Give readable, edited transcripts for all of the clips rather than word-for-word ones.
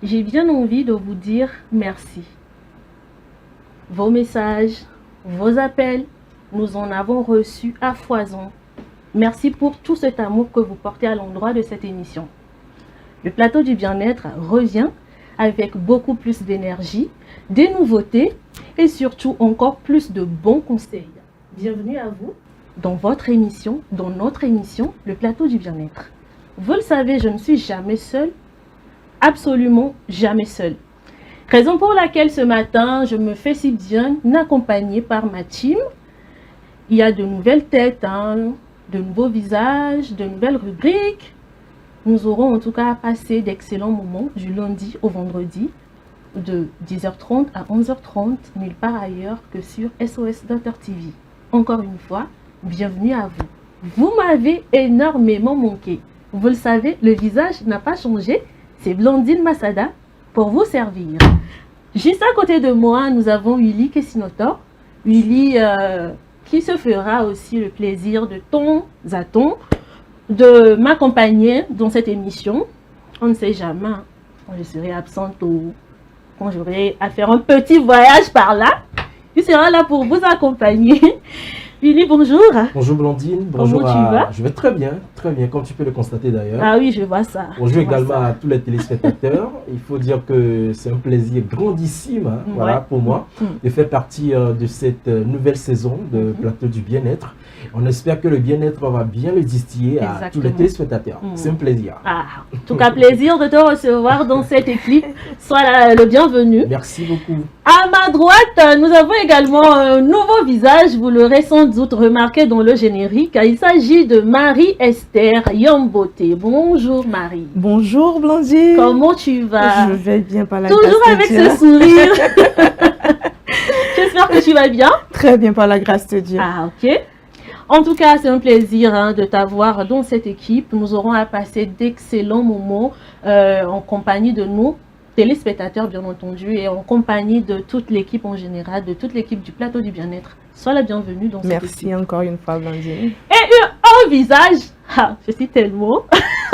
j'ai bien envie de vous dire merci. Vos messages, vos appels, nous en avons reçus à foison. Merci pour tout cet amour que vous portez à l'endroit de cette émission. Le plateau du bien-être revient avec beaucoup plus d'énergie, des nouveautés et surtout encore plus de bons conseils. Bienvenue à vous dans votre émission, dans notre émission, le plateau du bien-être. Vous le savez, je ne suis jamais seule, absolument jamais seule. Raison pour laquelle ce matin, je me fais si bien accompagnée par ma team. Il y a de nouvelles têtes, de nouveaux visages, de nouvelles rubriques. Nous aurons en tout cas passé d'excellents moments du lundi au vendredi, de 10h30 à 11h30, nulle part ailleurs que sur SOS Daughter TV. Encore une fois, bienvenue à vous. Vous m'avez énormément manqué. Vous le savez, le visage n'a pas changé. C'est Blandine Massada pour vous servir. Juste à côté de moi, nous avons Willy Kessinotor. Willy qui se fera aussi le plaisir de temps à temps de m'accompagner dans cette émission. On ne sait jamais quand je serai absente ou quand j'aurai à faire un petit voyage par là. Il sera là pour vous accompagner. Willy, bonjour. Bonjour Blandine. Bonjour. Comment tu vas? Je vais très bien, comme tu peux le constater d'ailleurs. Ah oui, je vois ça. Bonjour également à tous les téléspectateurs. Il faut dire que c'est un plaisir grandissime voilà, pour moi de faire partie de cette nouvelle saison de Plateau du bien-être. On espère que le bien-être va bien le distiller à tous les téléspectateurs. C'est un plaisir. Ah, en tout cas, plaisir de te recevoir dans cette équipe. Sois le bienvenu. Merci beaucoup. À ma droite, nous avons également un nouveau visage. Vous l'aurez sans doute remarqué dans le générique. Il s'agit de Marie-Esther Yambote. Bonjour Marie. Bonjour Blandine. Comment tu vas? Je vais bien par la grâce toujours de avec Dieu. ce sourire. J'espère que tu vas bien. Très bien par la grâce de Dieu. Ah, ok. En tout cas, c'est un plaisir de t'avoir dans cette équipe. Nous aurons à passer d'excellents moments en compagnie de nos téléspectateurs, bien entendu, et en compagnie de toute l'équipe en général, de toute l'équipe du plateau du bien-être. Sois la bienvenue dans cette équipe. Merci encore une fois, Blandine. Et un visage, je suis tellement,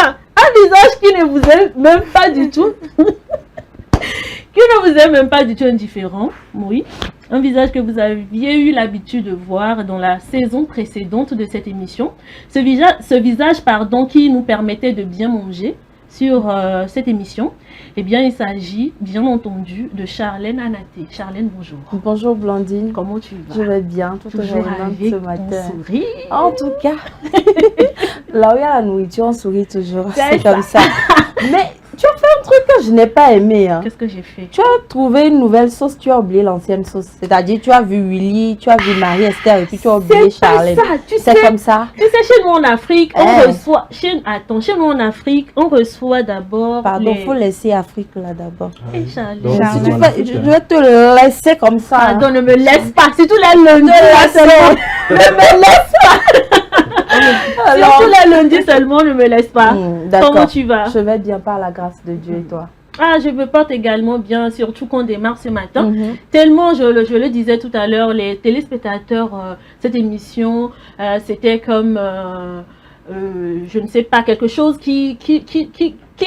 un visage qui ne vous aime même pas du tout, qui ne vous aime même pas du tout indifférent, oui. Un visage que vous aviez eu l'habitude de voir dans la saison précédente de cette émission. Ce visage, qui nous permettait de bien manger sur cette émission. Eh bien, il s'agit, bien entendu, de Charlène Anaté. Charlène, bonjour. Bonjour Blandine. Comment tu vas? Je vais bien, tout toujours avec ce matin. Sourire. En tout cas, là où il y a la nourriture, on sourit toujours. C'est comme ça. Mais tu as fait un truc que je n'ai pas aimé. Qu'est-ce que j'ai fait? Tu as trouvé une nouvelle sauce, tu as oublié l'ancienne sauce. C'est-à-dire, tu as vu Willy, tu as vu Marie-Esther et puis tu as oublié Charlène. C'est comme ça. Tu sais, chez nous en Afrique, on reçoit... Chez nous en Afrique, on reçoit d'abord... Pardon, il faut laisser Afrique là d'abord. Et Charlène. Si tu fais, je vais te le laisser comme ça. Pardon, ne me laisse pas. C'est tout la lundi. Ne me laisse pas. Surtout les lundis seulement, ne me laisse pas. Comment tu vas? Je vais bien par la grâce de Dieu et toi? Ah, je me porte également bien, surtout qu'on démarre ce matin. Tellement, je le disais tout à l'heure, les téléspectateurs, cette émission, c'était comme, je ne sais pas, quelque chose qui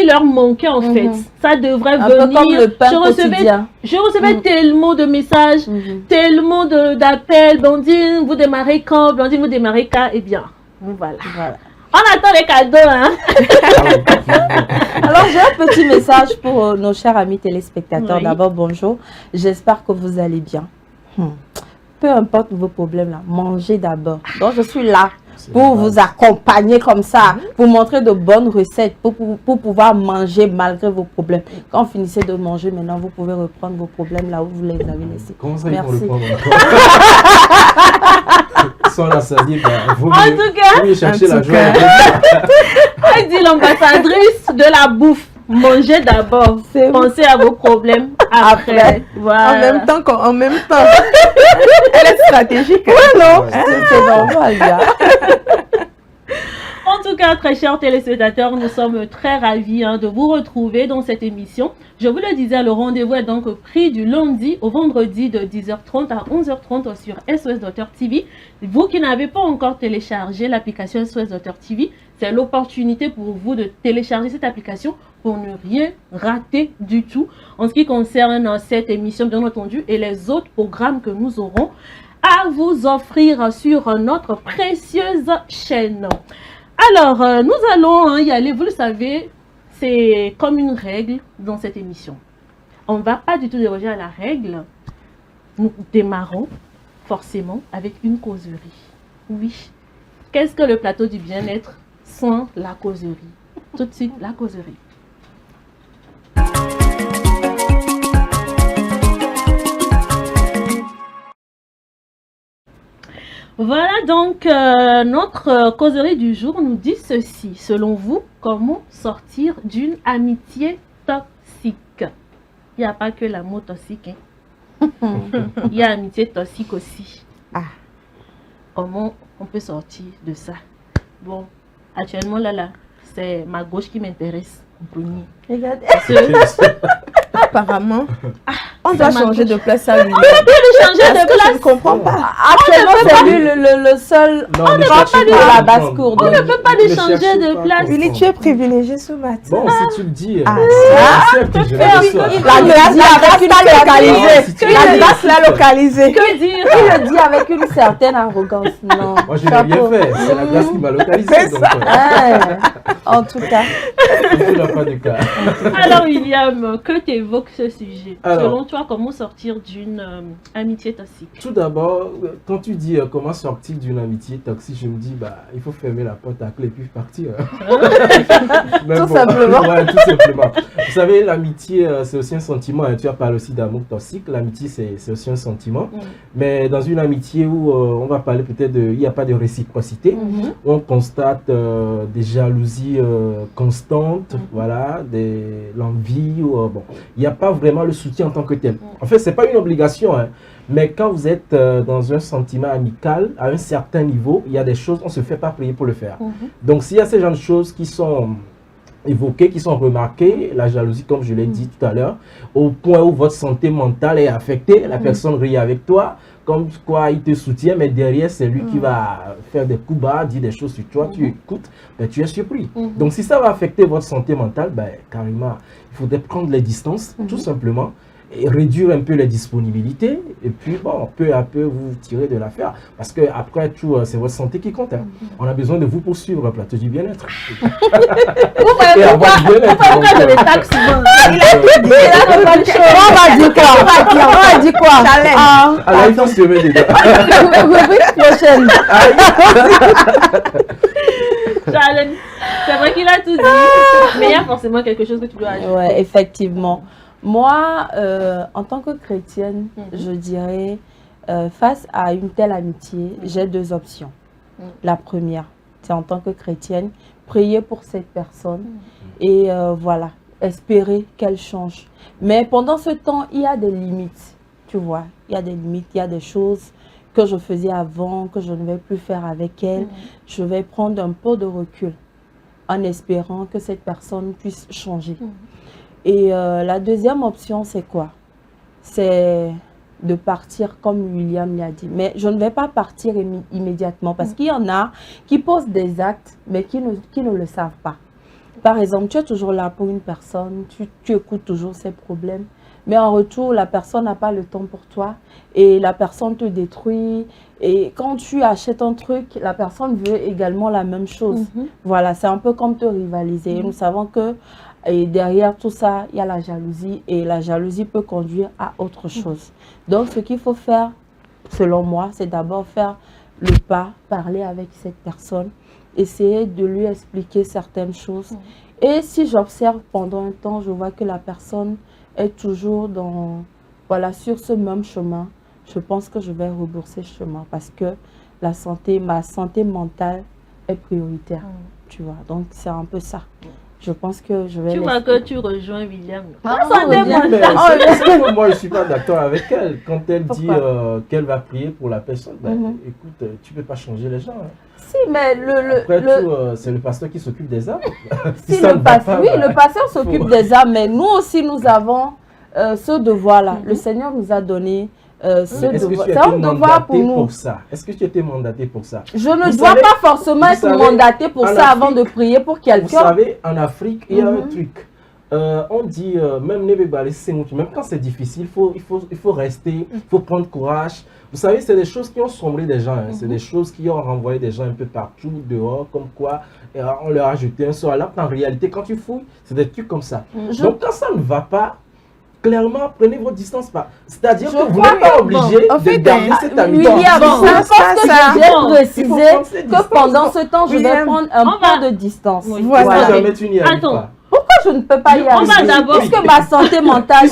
leur manquait en fait. Ça devrait venir. Un peu comme le pain quotidien. Je recevais tellement de messages, tellement d'appels. Blandine, vous démarrez quand? Blandine, vous démarrez quand? Eh bien, voilà. On attend les cadeaux, hein. Alors, j'ai un petit message pour nos chers amis téléspectateurs. D'abord, bonjour. J'espère que vous allez bien. Peu importe vos problèmes, là, mangez d'abord. Donc, je suis là pour vous accompagner comme ça, pour montrer de bonnes recettes, pour pouvoir manger malgré vos problèmes. Quand vous finissez de manger, maintenant, vous pouvez reprendre vos problèmes là où vous les avez laissés. Comment ça, merci. Sans la salir, vous mieux chercher la joie. Elle dit l'ambassadrice de la bouffe. Mangez d'abord, pensez à vos problèmes après. Voilà. En même temps. Elle est stratégique. Ouais, non, c'est normal. En tout cas, très chers téléspectateurs, nous sommes très ravis de vous retrouver dans cette émission. Je vous le disais, le rendez-vous est donc pris du lundi au vendredi de 10h30 à 11h30 sur SOS Docteur TV. Vous qui n'avez pas encore téléchargé l'application SOS Docteur TV, c'est l'opportunité pour vous de télécharger cette application pour ne rien rater du tout en ce qui concerne cette émission, bien entendu, et les autres programmes que nous aurons à vous offrir sur notre précieuse chaîne. Alors, nous allons y aller. Vous le savez, c'est comme une règle dans cette émission. On ne va pas du tout déroger à la règle. Nous démarrons forcément avec une causerie. Oui. Qu'est-ce que le plateau du bien-être sans la causerie? Tout de suite, la causerie. Voilà donc notre causerie du jour nous dit ceci. Selon vous, comment sortir d'une amitié toxique? Il n'y a pas que l'amour toxique. Hein? Il y a amitié toxique aussi. Ah. Comment on peut sortir de ça? Bon, actuellement là, c'est ma gauche qui m'intéresse en premier. Regardez. Apparemment, on doit changer de place à lui. On peut plus changer de place. Je ne comprends pas. Actuellement, c'est lui le seul. Non, on ne peut pas à la basse-cour. On ne peut pas lui changer de place. Willy, tu es privilégié ce matin. Bon, si tu le dis, La grâce l'a localisé. Que dire? Il le dit avec une certaine arrogance. Non. Moi, je n'ai rien fait. C'est la grâce qui m'a localisé. Donc, en tout cas. il n'a pas de cas. Alors, William, que t'évoque ce sujet? Alors, selon toi, comment sortir d'une amitié toxique? Tout d'abord, quand tu dis comment sortir d'une amitié toxique, je me dis, il faut fermer la porte à clé et puis partir. Tout simplement. Ouais, tout simplement. Vous savez, l'amitié, c'est aussi un sentiment. Hein. Tu as parlé aussi d'amour toxique. L'amitié, c'est aussi un sentiment. Mais dans une amitié où on va parler peut-être il n'y a pas de réciprocité, on constate des jalousies constantes, voilà, l'envie. Bon, il n'y a pas vraiment le soutien en tant que tel. En fait, ce n'est pas une obligation, hein, mais quand vous êtes dans un sentiment amical, à un certain niveau, il y a des choses, on ne se fait pas prier pour le faire. Donc, s'il y a ces genres de choses qui sont évoquées, qui sont remarquées, la jalousie, comme je l'ai dit tout à l'heure, au point où votre santé mentale est affectée, la personne rit avec toi, comme quoi il te soutient, mais derrière, c'est lui qui va faire des coups bas, dire des choses sur toi, tu écoutes, tu es surpris. Donc, si ça va affecter votre santé mentale, carrément, il faudrait prendre les distances, tout simplement, et réduire un peu les disponibilités, et puis, bon, peu à peu, vous tirez de l'affaire. Parce que après tout, c'est votre santé qui compte. Hein. On a besoin de vous pour suivre le plateau du bien-être. Pourquoi je les taxe souvent? Il a tout dit, il a pas de choses. On va dire quoi? On va dire quoi? Alors, il faut se mettre dedans. Rubrique prochaine. Challenge. C'est vrai qu'il a tout dit. Mais il y a forcément quelque chose que tu dois ajouter. Ouais, effectivement. Moi, en tant que chrétienne, je dirais, face à une telle amitié, j'ai deux options. La première, c'est en tant que chrétienne, prier pour cette personne et voilà, espérer qu'elle change. Mais pendant ce temps, il y a des limites, tu vois. Il y a des limites, il y a des choses que je faisais avant, que je ne vais plus faire avec elle. Je vais prendre un peu de recul en espérant que cette personne puisse changer. Et la deuxième option, c'est quoi? C'est de partir comme William l'a dit. Mais je ne vais pas partir immédiatement parce qu'il y en a qui posent des actes, mais qui ne le savent pas. Par exemple, tu es toujours là pour une personne, tu écoutes toujours ses problèmes, mais en retour, la personne n'a pas le temps pour toi et la personne te détruit. Et quand tu achètes un truc, la personne veut également la même chose. Voilà, c'est un peu comme te rivaliser. Nous savons que et derrière tout ça, il y a la jalousie et la jalousie peut conduire à autre chose. Donc, ce qu'il faut faire, selon moi, c'est d'abord faire le pas, parler avec cette personne, essayer de lui expliquer certaines choses. Et si j'observe pendant un temps, je vois que la personne est toujours sur ce même chemin, je pense que je vais rebourser chemin parce que ma santé mentale est prioritaire. Tu vois, donc c'est un peu ça. je pense que je vais... Tu vois que tu rejoins William. Ah, Mais moi, je ne suis pas d'accord avec elle. Quand elle dit qu'elle va prier pour la personne, écoute, tu ne peux pas changer les gens. Hein. Si, mais c'est le pasteur qui s'occupe des âmes. Si le pasteur s'occupe des âmes, mais nous aussi, nous avons ce devoir-là. Le Seigneur nous a donné ce devoir. C'est un devoir pour nous. Est-ce que tu étais mandaté pour ça? Je ne dois pas forcément être mandaté pour ça avant de prier pour quelqu'un. Vous savez, en Afrique, il y a un truc. On dit, même quand c'est difficile, il faut rester, il faut prendre courage. Vous savez, c'est des choses qui ont sombré des gens. Hein. C'est des choses qui ont renvoyé des gens un peu partout, dehors, comme quoi on leur a jeté un sort. Alors qu'en réalité, quand tu fouilles, c'est des trucs comme ça. Donc quand ça ne va pas, clairement, prenez vos distances. C'est-à-dire que vous n'êtes pas obligé de garder cette amitié. William, j'ai précisé que pendant ce temps, je vais prendre un peu de distance. Voilà. Attends. Pourquoi je ne peux pas y aller? Puisque ma santé mentale, je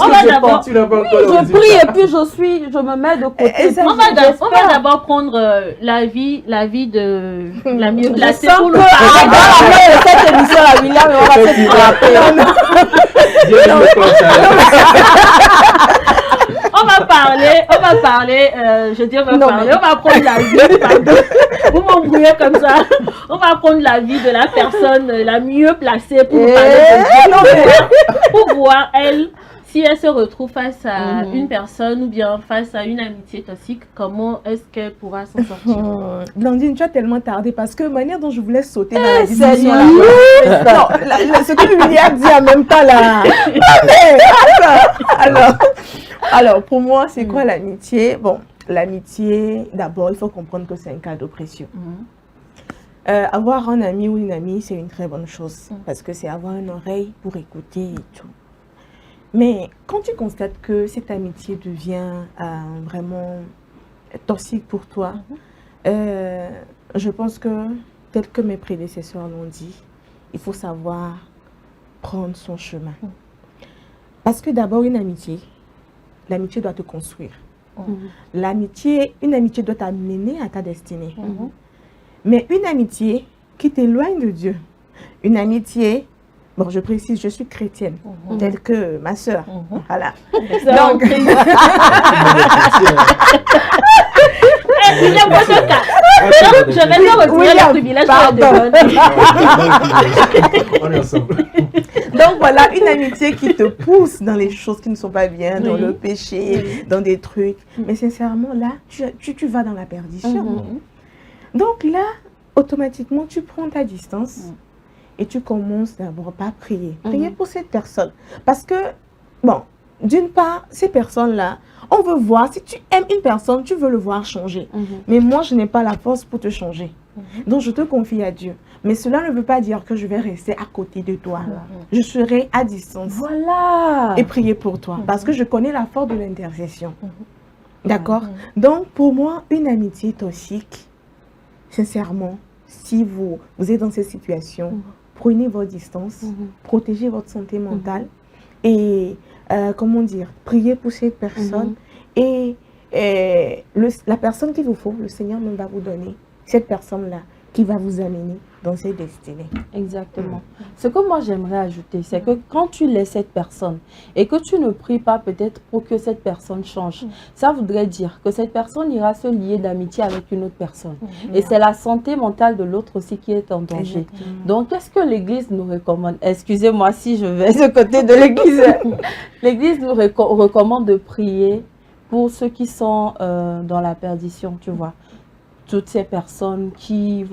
prie et puis je me mets de côté. On va d'abord prendre la vie de la mieux placée pour le cette émission à William, on va se frapper. On va parler, on va prendre la vie, vous m'embrouillez comme ça, on va prendre la vie de la personne la mieux placée pour parler de Dieu, pour voir elle, si elle se retrouve face à une personne ou bien face à une amitié toxique, comment est-ce qu'elle pourra s'en sortir? Blandine, tu as tellement tardé parce que la manière dont je voulais sauter dans la discussion là. Non, ce que William dit en même temps là. Alors, pour moi, c'est quoi l'amitié? Bon, l'amitié, d'abord, il faut comprendre que c'est un cadeau précieux. Avoir un ami ou une amie, c'est une très bonne chose parce que c'est avoir une oreille pour écouter et tout. Mais quand tu constates que cette amitié devient vraiment toxique pour toi, je pense que, tel que mes prédécesseurs l'ont dit, il faut savoir prendre son chemin. Parce que d'abord, une amitié, l'amitié doit te construire. Une amitié doit t'amener à ta destinée. Mais une amitié qui t'éloigne de Dieu, une amitié, bon, je précise, je suis chrétienne, telle que ma sœur. Voilà. Donc, je vais te retirer le privilège on est ensemble. Donc voilà, une amitié qui te pousse dans les choses qui ne sont pas bien, dans le péché, dans des trucs. Mais sincèrement, là, tu vas dans la perdition. Donc là, automatiquement, tu prends ta distance et tu commences d'abord par prier. Prier pour cette personne. Parce que, bon, d'une part, ces personnes-là, on veut voir, si tu aimes une personne, tu veux le voir changer. Mais moi, je n'ai pas la force pour te changer. Donc, je te confie à Dieu. Mais cela ne veut pas dire que je vais rester à côté de toi. Je serai à distance. Voilà. Et prier pour toi. Parce que je connais la force de l'intercession. D'accord? Donc, pour moi, une amitié toxique, sincèrement, si vous êtes dans cette situation, prenez vos distances, protégez votre santé mentale et, comment dire, priez pour cette personne. Et la personne qu'il vous faut, le Seigneur même va vous donner cette personne-là qui va vous amener dans ses destinées. Exactement. Ce que moi j'aimerais ajouter, c'est que quand tu laisses cette personne et que tu ne pries pas peut-être pour que cette personne change, ça voudrait dire que cette personne ira se lier d'amitié avec une autre personne. Et c'est la santé mentale de l'autre aussi qui est en danger. Exactement. Donc, qu'est-ce que l'Église nous recommande? Excusez-moi si je vais de côté de l'Église. L'Église nous recommande de prier pour ceux qui sont dans la perdition, tu vois. Toutes ces personnes qui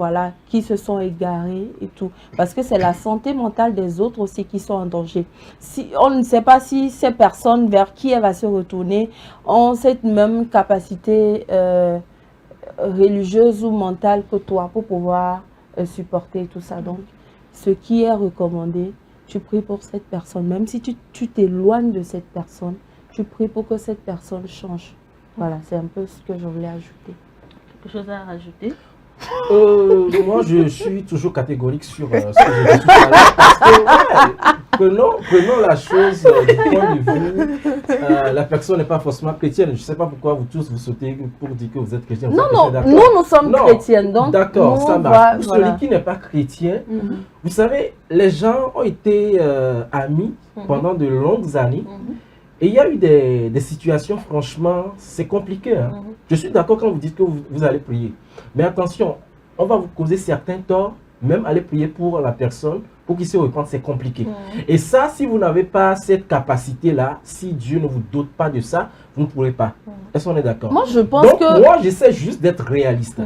se sont égarées et tout. Parce que c'est la santé mentale des autres aussi qui sont en danger. Si, on ne sait pas si ces personnes vers qui elle va se retourner ont cette même capacité religieuse ou mentale que toi pour pouvoir supporter tout ça. Donc, ce qui est recommandé, tu pries pour cette personne. Même si tu t'éloignes de cette personne, tu pries pour que cette personne change. Voilà, c'est un peu ce que je voulais ajouter. Quelque chose à rajouter? Moi, je suis toujours catégorique sur ce que j'ai dit tout à l'heure. Parce que, prenons la chose du point de vue. La personne n'est pas forcément chrétienne. Je ne sais pas pourquoi vous tous vous sautez pour dire que vous êtes chrétien. Non, nous sommes chrétiennes. D'accord, ça marche. Pour celui qui n'est pas chrétien, vous savez, les gens ont été amis pendant de longues années. Et il y a eu des situations, franchement, c'est compliqué. Hein. Je suis d'accord quand vous dites que vous allez prier. Mais attention, on va vous causer certains torts, même aller prier pour la personne, pour qu'il se repente, c'est compliqué. Et ça, si vous n'avez pas cette capacité-là, si Dieu ne vous dote pas de ça, vous ne pourrez pas. Est-ce qu'on est d'accord? Moi, je pense Donc, que... moi, j'essaie juste d'être réaliste.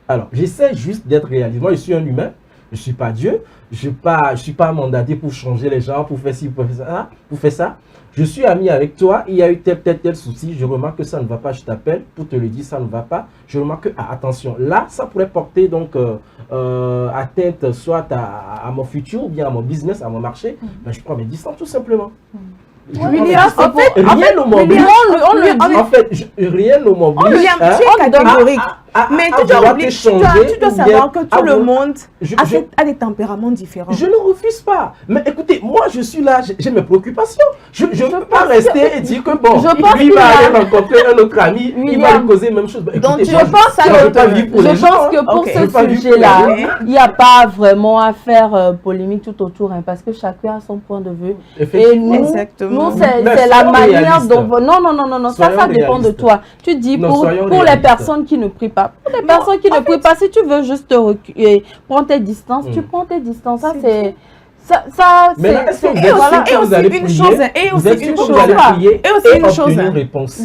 Alors, j'essaie juste d'être réaliste. Moi, je suis un humain. Je ne suis pas Dieu. Je ne suis pas mandaté pour changer les gens, pour faire ci, pour faire ça. Je suis ami avec toi, il y a eu tel souci, je remarque que ça ne va pas, je t'appelle pour te le dire, ça ne va pas. Je remarque que, attention, là, ça pourrait porter donc atteinte soit à mon futur, ou bien à mon business, à mon marché. Ben, je prends mes distances tout simplement. William, en fait, rien ne m'oblige. En fait, rien ne m'oblige. William, tu es catégorique. Mais tu dois savoir que tout le monde a des tempéraments différents. Je ne refuse pas. Mais écoutez, moi je suis là, j'ai mes préoccupations. Je ne peux pas rester et dire que bon, lui va aller rencontrer un autre ami, il va lui causer la même chose. Donc je pense que pour ce sujet-là, il n'y a pas vraiment à faire polémique tout autour, parce que chacun a son point de vue. Et nous, c'est la manière dont... Non, ça dépend de toi. Tu dis pour les personnes qui ne prient pas. Pour les personnes qui ne prient pas, si tu veux juste prendre tes distances, tu prends tes distances. Ça, c'est... Mais là, est-ce que vous allez prier? Et aussi une chose.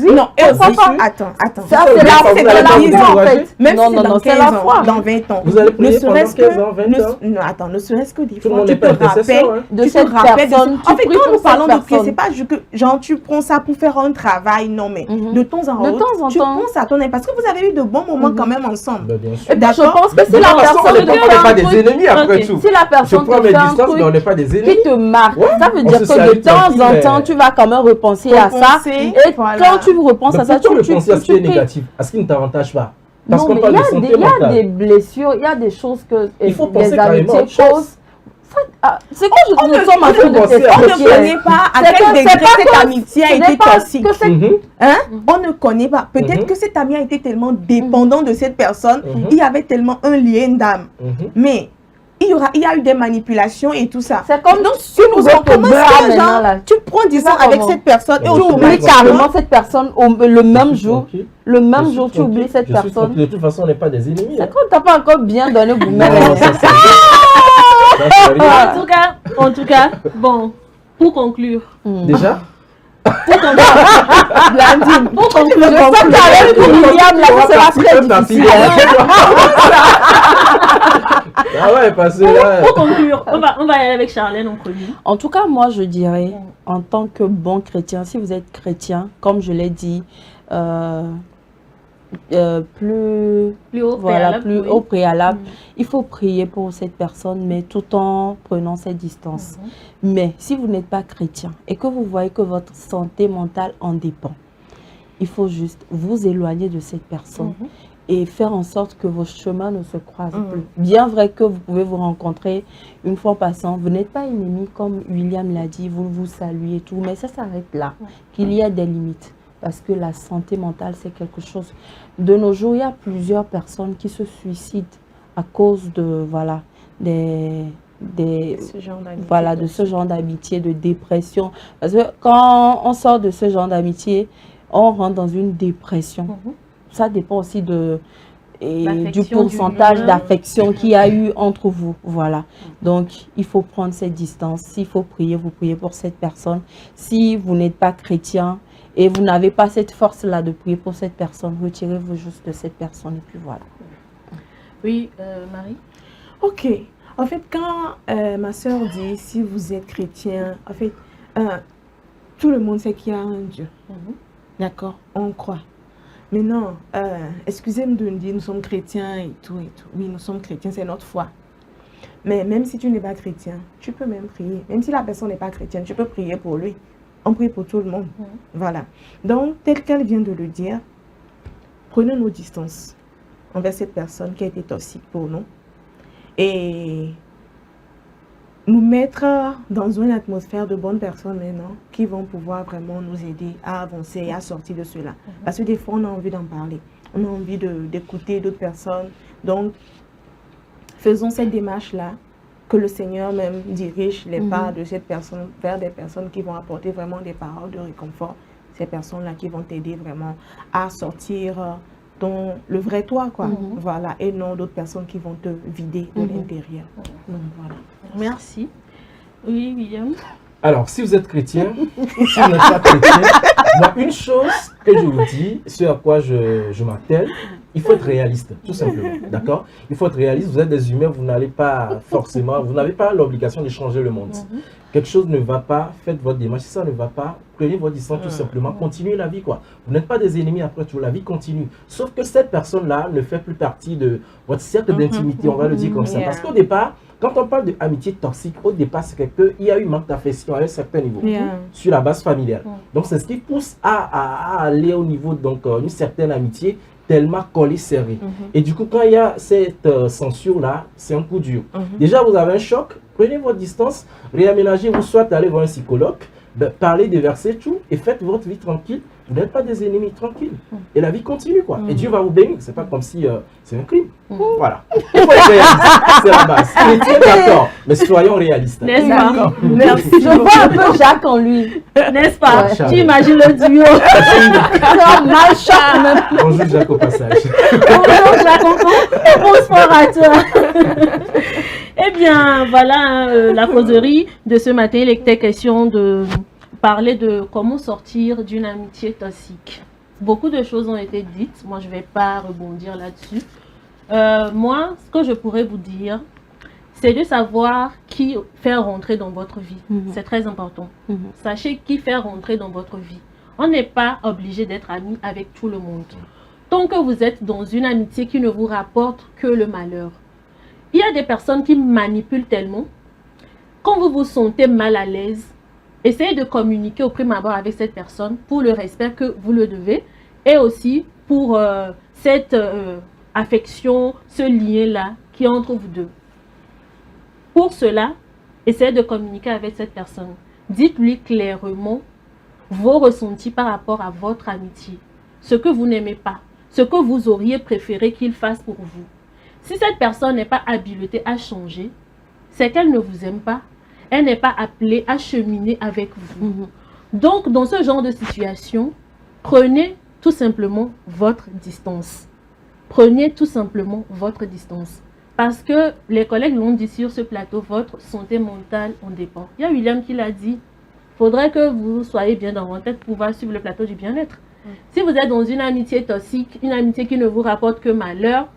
Non, et aussi, attends. Ça, c'est la foi, en fait. Même si c'est dans 15 ans, dans 20 ans. Vous allez prier pendant 15 ans, 20 ans? Non, attends, ne serait-ce que des fois, tu te rappelles de cette personne. En fait, quand nous parlons de prier, c'est pas que genre tu prends ça pour faire un travail, non, mais de temps en temps, tu penses à ton ami, parce que vous avez eu de bons moments quand même ensemble. Et bien, je pense que si la personne on n'est pas des ennemis après tout. Si la personne te fait un truc on n'est pas des ennemis. Qui te marque. Ça veut dire que de temps en temps, tu vas quand même repenser à ça. Et quand tu repenses à ça, tu repenses à ce qui est négatif, à ce qui ne t'avantage pas. Parce qu'on parle de santé mentale. Il y a des blessures, il y a des choses que les amitiés causent. C'est quoi nous sommes en train de tester? On ne connaît pas à quel degré cette amitié a été toxique. On ne connaît pas. Peut-être que cet ami a été tellement dépendant de cette personne, il y avait tellement un lien d'âme. Mais il y a eu des manipulations et tout ça. C'est comme donc, tu prends 10 ans avec cette personne et tu oublies carrément cette personne le même jour. Le même jour, tu oublies cette personne. De toute façon, on n'est pas des ennemis. C'est quand tu n'as pas encore bien donné vous-même. En tout cas, bon, pour conclure. Déjà? Pour conclure, avec William, là, ça sera très difficile. Pour conclure, on va aller avec Charlène en premier. En tout cas, moi, je dirais, en tant que bon chrétien, si vous êtes chrétien, comme je l'ai dit, plus haut préalable, il faut prier pour cette personne, mais tout en prenant ses distances. Mais si vous n'êtes pas chrétien et que vous voyez que votre santé mentale en dépend, il faut juste vous éloigner de cette personne et faire en sorte que vos chemins ne se croisent plus. Bien vrai que vous pouvez vous rencontrer une fois passant, vous n'êtes pas ennemis comme William l'a dit, vous vous saluez et tout, mais ça s'arrête là, qu'il y a des limites. Parce que la santé mentale, c'est quelque chose. De nos jours, il y a plusieurs personnes qui se suicident à cause de, ce genre d'amitié, de dépression. Parce que quand on sort de ce genre d'amitié, on rentre dans une dépression. Ça dépend aussi du pourcentage d'affection qu'il y a eu entre vous. Voilà. Donc, il faut prendre cette distance. S'il faut prier, vous priez pour cette personne. Si vous n'êtes pas chrétien, et vous n'avez pas cette force-là de prier pour cette personne, retirez-vous juste de cette personne et puis voilà. Oui, Marie? Ok. En fait, quand ma soeur dit, si vous êtes chrétien, en fait, tout le monde sait qu'il y a un Dieu. D'accord? On croit. Mais non, excusez-moi de me dire, nous sommes chrétiens et tout et tout. Oui, nous sommes chrétiens, c'est notre foi. Mais même si tu n'es pas chrétien, tu peux même prier. Même si la personne n'est pas chrétienne, tu peux prier pour lui. On prie pour tout le monde. Voilà. Donc, tel qu'elle vient de le dire, prenons nos distances. envers cette personne qui a été toxique pour nous et nous mettre dans une atmosphère de bonnes personnes maintenant qui vont pouvoir vraiment nous aider à avancer et à sortir de cela. Parce que des fois, on a envie d'en parler. On a envie d'écouter d'autres personnes. Donc, faisons cette démarche-là, que le Seigneur même dirige les pas de cette personne vers des personnes qui vont apporter vraiment des paroles de réconfort. Ces personnes-là qui vont t'aider vraiment à sortir dans le vrai toi, quoi. Voilà, et non d'autres personnes qui vont te vider de l'intérieur. Donc, voilà. Merci. Oui, William. Alors, si vous êtes chrétien, si vous n'êtes pas chrétien, moi, une chose que je vous dis, ce à quoi je m'attelle, il faut être réaliste, tout simplement, d'accord? Il faut être réaliste, vous êtes des humains, vous n'allez pas forcément, vous n'avez pas l'obligation de changer le monde. Quelque chose ne va pas, faites votre démarche, si ça ne va pas, prenez votre distance tout simplement, continuez la vie, quoi. Vous n'êtes pas des ennemis après tout, la vie continue. Sauf que cette personne-là ne fait plus partie de votre cercle d'intimité, on va le dire comme ça. Parce qu'au départ, quand on parle d'amitié toxique, au départ, c'est qu'il y a eu manque d'affection à un certain niveau, sur la base familiale. Donc, c'est ce qui pousse à aller au niveau d'une certaine amitié tellement collée, serrée. Et du coup, quand il y a cette censure-là, c'est un coup dur. Déjà, vous avez un choc, prenez votre distance, réaménagez-vous, soit allez voir un psychologue, parlez, déversez tout et faites votre vie tranquille. Vous n'êtes pas des ennemis, tranquilles. Et la vie continue, quoi. Et Dieu va vous bénir. C'est pas comme si c'est un crime. Voilà. Il faut être réaliste. C'est la base. D'accord. Mais soyons réalistes. N'est-ce pas? Merci. Je vois un peu Jacques en lui. N'est-ce pas? Ouais. Tu imagines le duo. Mal choc même. Bonjour Jacques au passage. Bonjour Jacques, et bonsoir à toi. Eh bien, voilà la causerie de ce matin. Il était question de parler de comment sortir d'une amitié toxique. Beaucoup de choses ont été dites. Moi, je ne vais pas rebondir là-dessus. Moi, ce que je pourrais vous dire, c'est de savoir qui faire rentrer dans votre vie. C'est très important. Sachez qui faire rentrer dans votre vie. On n'est pas obligé d'être ami avec tout le monde. Tant que vous êtes dans une amitié qui ne vous rapporte que le malheur. Il y a des personnes qui manipulent tellement. Quand vous vous sentez mal à l'aise, essayez de communiquer au prime abord avec cette personne pour le respect que vous le devez et aussi pour cette affection, ce lien-là qui est entre vous deux. Pour cela, essayez de communiquer avec cette personne. Dites-lui clairement vos ressentis par rapport à votre amitié, ce que vous n'aimez pas, ce que vous auriez préféré qu'il fasse pour vous. Si cette personne n'est pas habilitée à changer, c'est qu'elle ne vous aime pas. Elle n'est pas appelée à cheminer avec vous. Donc, dans ce genre de situation, prenez tout simplement votre distance. Prenez tout simplement votre distance. Parce que les collègues l'ont dit sur ce plateau, votre santé mentale en dépend. Il y a William qui l'a dit. Il faudrait que vous soyez bien dans votre tête pour pouvoir suivre le plateau du bien-être. Si vous êtes dans une amitié toxique, une amitié qui ne vous rapporte que malheur,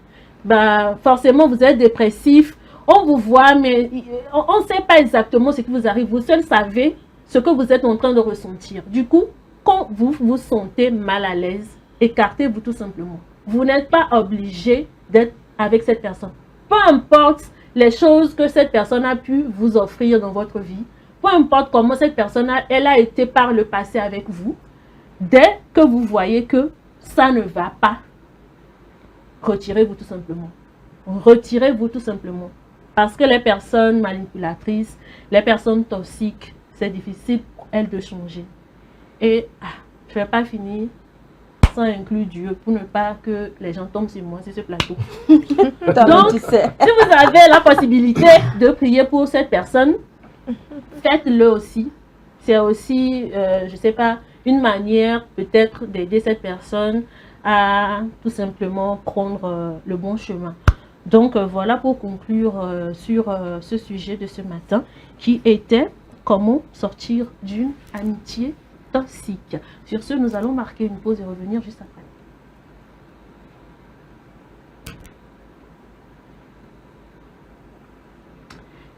bah, forcément vous êtes dépressif. On vous voit, mais on ne sait pas exactement ce qui vous arrive. Vous seul savez ce que vous êtes en train de ressentir. Du coup, quand vous vous sentez mal à l'aise, écartez-vous tout simplement. Vous n'êtes pas obligé d'être avec cette personne. Peu importe les choses que cette personne a pu vous offrir dans votre vie, peu importe comment cette personne elle a été par le passé avec vous, dès que vous voyez que ça ne va pas, retirez-vous tout simplement. Retirez-vous tout simplement. Parce que les personnes manipulatrices, les personnes toxiques, c'est difficile pour elles de changer. Et je ne vais pas finir sans inclure Dieu pour ne pas que les gens tombent sur moi sur ce plateau. Donc, si vous avez la possibilité de prier pour cette personne, faites-le aussi. C'est aussi, je ne sais pas, une manière peut-être d'aider cette personne à tout simplement prendre le bon chemin. Donc voilà pour conclure sur ce sujet de ce matin qui était comment sortir d'une amitié toxique. Sur ce, nous allons marquer une pause et revenir juste après.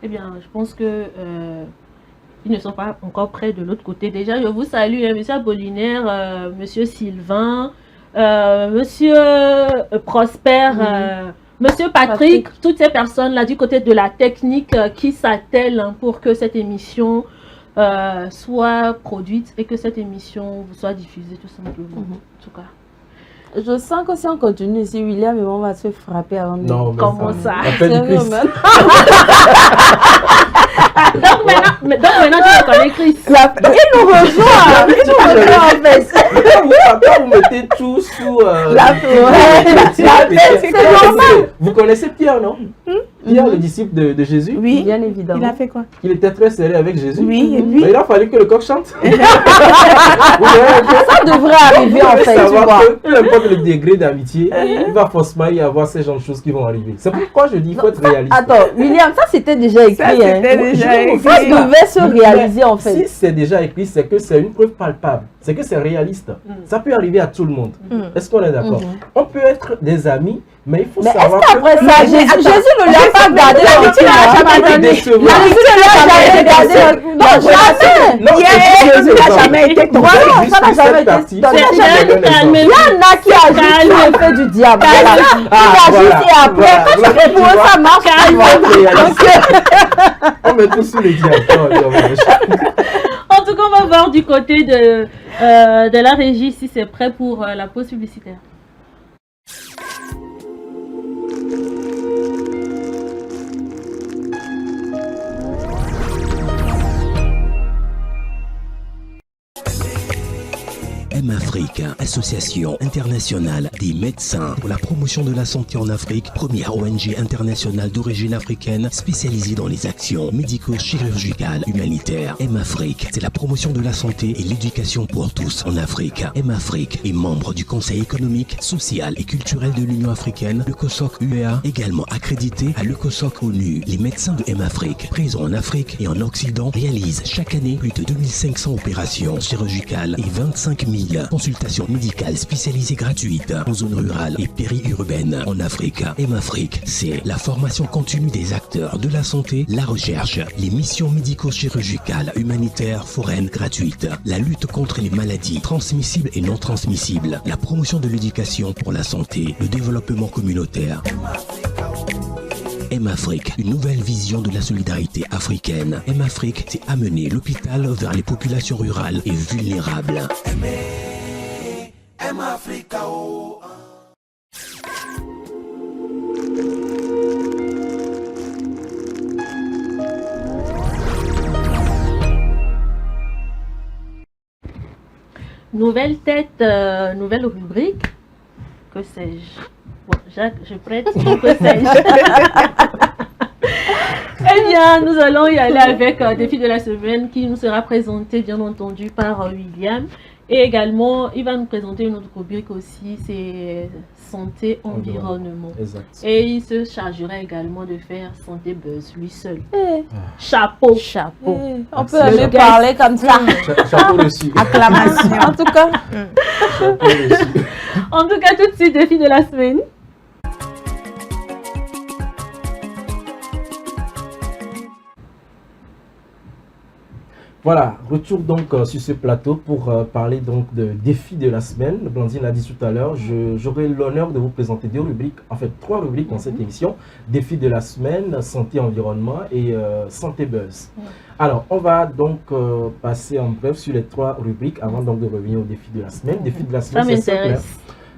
Eh bien, je pense que ils ne sont pas encore prêts de l'autre côté. Déjà, je vous salue, hein, monsieur Apollinaire, monsieur Sylvain, monsieur Prosper, monsieur Patrick, toutes ces personnes-là du côté de la technique qui s'attellent pour que cette émission soit produite et que cette émission vous soit diffusée tout simplement. En tout cas. je sens que si on continue ici, William et moi, on va se frapper avant de... Non, mais Comment ça? Sérieux, même. Donc maintenant, tu connais Chris. Il nous rejoint. Il nous rejoint en fait. Quand vous mettez tout sous c'est normal. Vous connaissez Pierre, non? Pierre, le disciple de Jésus? Oui. Bien évidemment. Il a fait quoi? Il était très serré avec Jésus. Oui, et puis Mais il a fallu que le coq chante. Ça devrait arriver en fait, tu vois. Peu importe le degré d'amitié, il va forcément y avoir ces genres de choses qui vont arriver. C'est pourquoi je dis qu'il faut être réaliste. Attends, William, ça c'était déjà écrit. Ça, c'était déjà écrit. Ça devait se réaliser en fait. Si c'est déjà écrit, c'est que c'est une preuve palpable. C'est que c'est réaliste. Ça peut arriver à tout le monde. Est-ce qu'on est d'accord? On peut être des amis, mais il faut savoir. Est-ce qu'après ça, Jésus ne lui a pas gardé l'amitié? L'amitié ne l'a jamais gardé. Non, jamais. Jésus n'a jamais été ton Voilà, ça n'a jamais été. Il y en a qui agissent sous l'effet du diable. Qui agissent et après, pour eux ça marche. On met tout sous les diables. En tout cas, on va voir du côté de la régie si c'est prêt pour la pause publicitaire. M-Afrique, association internationale des médecins pour la promotion de la santé en Afrique, première ONG internationale d'origine africaine spécialisée dans les actions médico-chirurgicales humanitaires. M-Afrique, c'est la promotion de la santé et l'éducation pour tous en Afrique. M-Afrique est membre du Conseil économique, social et culturel de l'Union africaine, le COSOC UEA, également accrédité à le COSOC ONU. Les médecins de M-Afrique, présents en Afrique et en Occident, réalisent chaque année plus de 2500 opérations chirurgicales et 25 000 consultations médicales spécialisées gratuites en zone rurale et périurbaine en Afrique. M-Afrique, c'est la formation continue des acteurs de la santé, la recherche, les missions médico-chirurgicales, humanitaires, foraines gratuites, la lutte contre les maladies transmissibles et non transmissibles, la promotion de l'éducation pour la santé, le développement communautaire. M-Afrique, une nouvelle vision de la solidarité africaine. M-Afrique, c'est amener l'hôpital vers les populations rurales et vulnérables. Nouvelle tête, nouvelle rubrique. Que sais-je? Bon, Jacques, je prête. Que sais-je? Eh bien, nous allons y aller avec défi de la semaine qui nous sera présenté, bien entendu, par William. Et également, il va nous présenter une autre rubrique aussi, c'est santé, environnement. Exact. Et il se chargera également de faire santé buzz, lui seul. Chapeau. Chapeau. On Merci. peut mieux parler comme ça. Chapeau reçu. acclamation. En tout cas. Chapeau reçu. En tout cas, tout de suite, défi de la semaine. Voilà, retour donc sur ce plateau pour parler donc de défi de la semaine. Blandine l'a dit tout à l'heure, j'aurai l'honneur de vous présenter deux rubriques, en fait 3 rubriques dans cette émission. Défi de la semaine, santé, environnement et santé buzz. Alors, on va donc passer en bref sur les 3 rubriques avant donc de revenir au défi de la semaine. Défi de la semaine, Ça m'intéresse.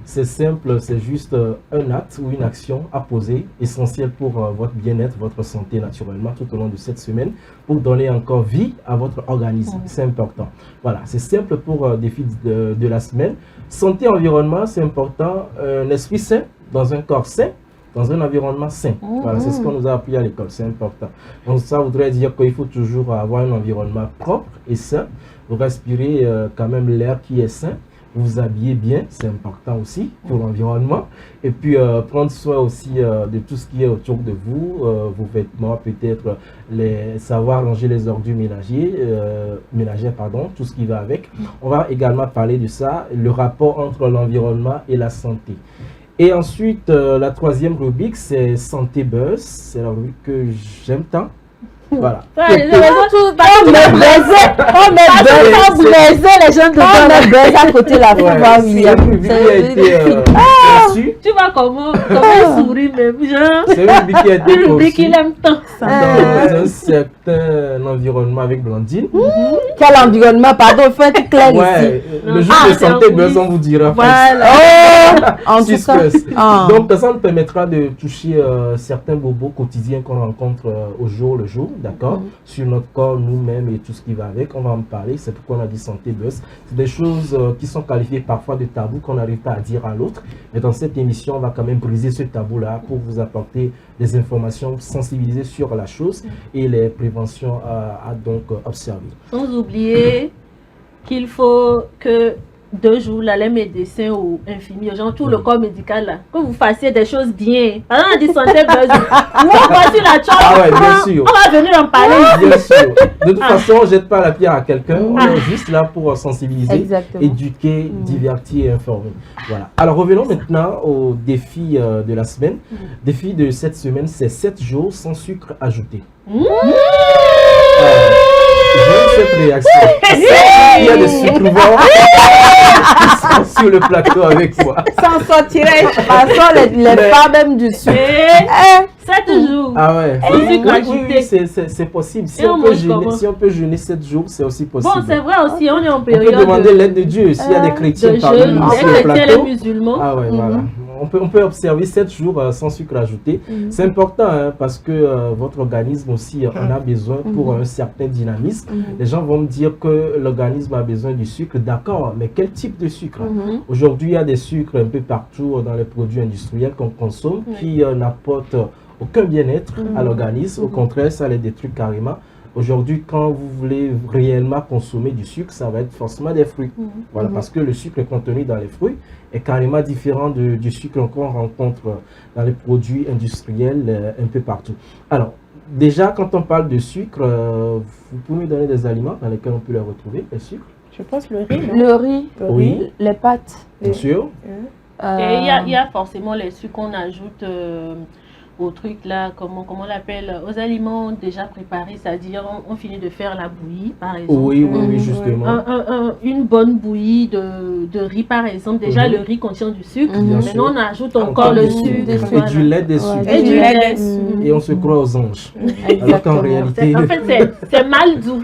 c'est simple, c'est juste un acte ou une action à poser, essentielle pour votre bien-être, votre santé naturellement tout au long de cette semaine, pour donner encore vie à votre organisme. C'est important. Voilà, c'est simple pour défi de la semaine. Santé, environnement, c'est important. Un esprit sain dans un corps sain, dans un environnement sain. Voilà, c'est ce qu'on nous a appris à l'école, c'est important. Donc ça voudrait dire qu'il faut toujours avoir un environnement propre et sain. Vous respirez quand même l'air qui est sain. Vous vous habillez bien, c'est important aussi pour l'environnement. Et puis prendre soin aussi de tout ce qui est autour de vous, vos vêtements, peut-être savoir ranger les ordures ménagères, tout ce qui va avec. On va également parler de ça, le rapport entre l'environnement et la santé. Et ensuite, la 3e rubrique, c'est santé buzz. C'est la rubrique que j'aime tant. Voilà. On met baiser les gens dedans. On met baiser à côté de la fois, William. là-dessus. Tu vois comment il sourit même. C'est une rubrique qui a été Une rubrique qu'il conçue aime tant. dans un certain environnement avec Blandine. Quel environnement, pardon, il faut être clair ici. Ouais, le jour Ah, de c'est santé, un Buzz, coulis. on vous dira. Voilà. En tout cas. Suspense. Ah. Donc, ça nous permettra de toucher certains bobos quotidiens qu'on rencontre au jour le jour, d'accord, sur notre corps, nous-mêmes et tout ce qui va avec. On va en parler. C'est pourquoi on a dit santé Buzz. C'est des choses qui sont qualifiées parfois de tabous qu'on n'arrive pas à dire à l'autre. Mais dans cette émission, on va quand même briser ce tabou-là pour vous apporter des informations sensibilisées sur la chose et les préventions à donc observer. Sans oublier qu'il faut que 2 jours, là, les médecins ou infirmiers, genre tout le corps médical, là, que vous fassiez des choses bien. Par exemple, on dit santé Buzz. Nous, on va sur la chambre. Ah ouais, bien sûr. On va venir en parler. Bien sûr. De toute façon, on ne jette pas la pierre à quelqu'un. On est juste là pour sensibiliser, Exactement. éduquer, divertir et informer. Voilà. Alors, revenons maintenant au défi de la semaine. Défi de cette semaine, c'est 7 jours sans sucre ajouté. J'aime cette réaction. Il y a des sucres morts qui sont sur le plateau avec moi. Sans sortirait, passant les pas même du sucre. 7 jours. Ah ouais. Sans sucre Oui, ajouté. c'est possible. Si Et on, on peut mange jeûner, comment? si on peut jeûner 7 jours, c'est aussi possible. Bon, c'est vrai aussi, on est en On peut période demander l'aide de Dieu s'il y a des chrétiens de parmi jeûne. nous Les sur le chrétiens, les plateau. musulmans. Ah ouais, voilà. On peut observer 7 jours sans sucre ajouté. C'est important hein, parce que votre organisme aussi en a besoin pour un certain dynamisme. Les gens vont me dire que l'organisme a besoin du sucre. D'accord, mais quel type de sucre? Aujourd'hui, il y a des sucres un peu partout dans les produits industriels qu'on consomme qui n'apportent aucun bien-être à l'organisme. Au contraire, ça les détruit carrément. Aujourd'hui, quand vous voulez réellement consommer du sucre, ça va être forcément des fruits. Voilà, parce que le sucre contenu dans les fruits est carrément différent du sucre qu'on rencontre dans les produits industriels un peu partout. Alors, déjà, quand on parle de sucre, vous pouvez me donner des aliments dans lesquels on peut les retrouver, les sucres? Je pense le riz. non? Le riz, Oui. les pâtes. Bien sûr. Et il y a forcément les sucres qu'on ajoute au truc là, comment on l'appelle, aux aliments déjà préparés, c'est-à-dire on finit de faire la bouillie par exemple. Oui, justement. Une bonne bouillie de riz par exemple, déjà le riz contient du sucre, Bien sûr. maintenant on ajoute encore le sucre. Et voilà. du lait dessus. Et du lait dessus. Et on se croit aux anges. Alors qu'en réalité... En fait, c'est mal doux.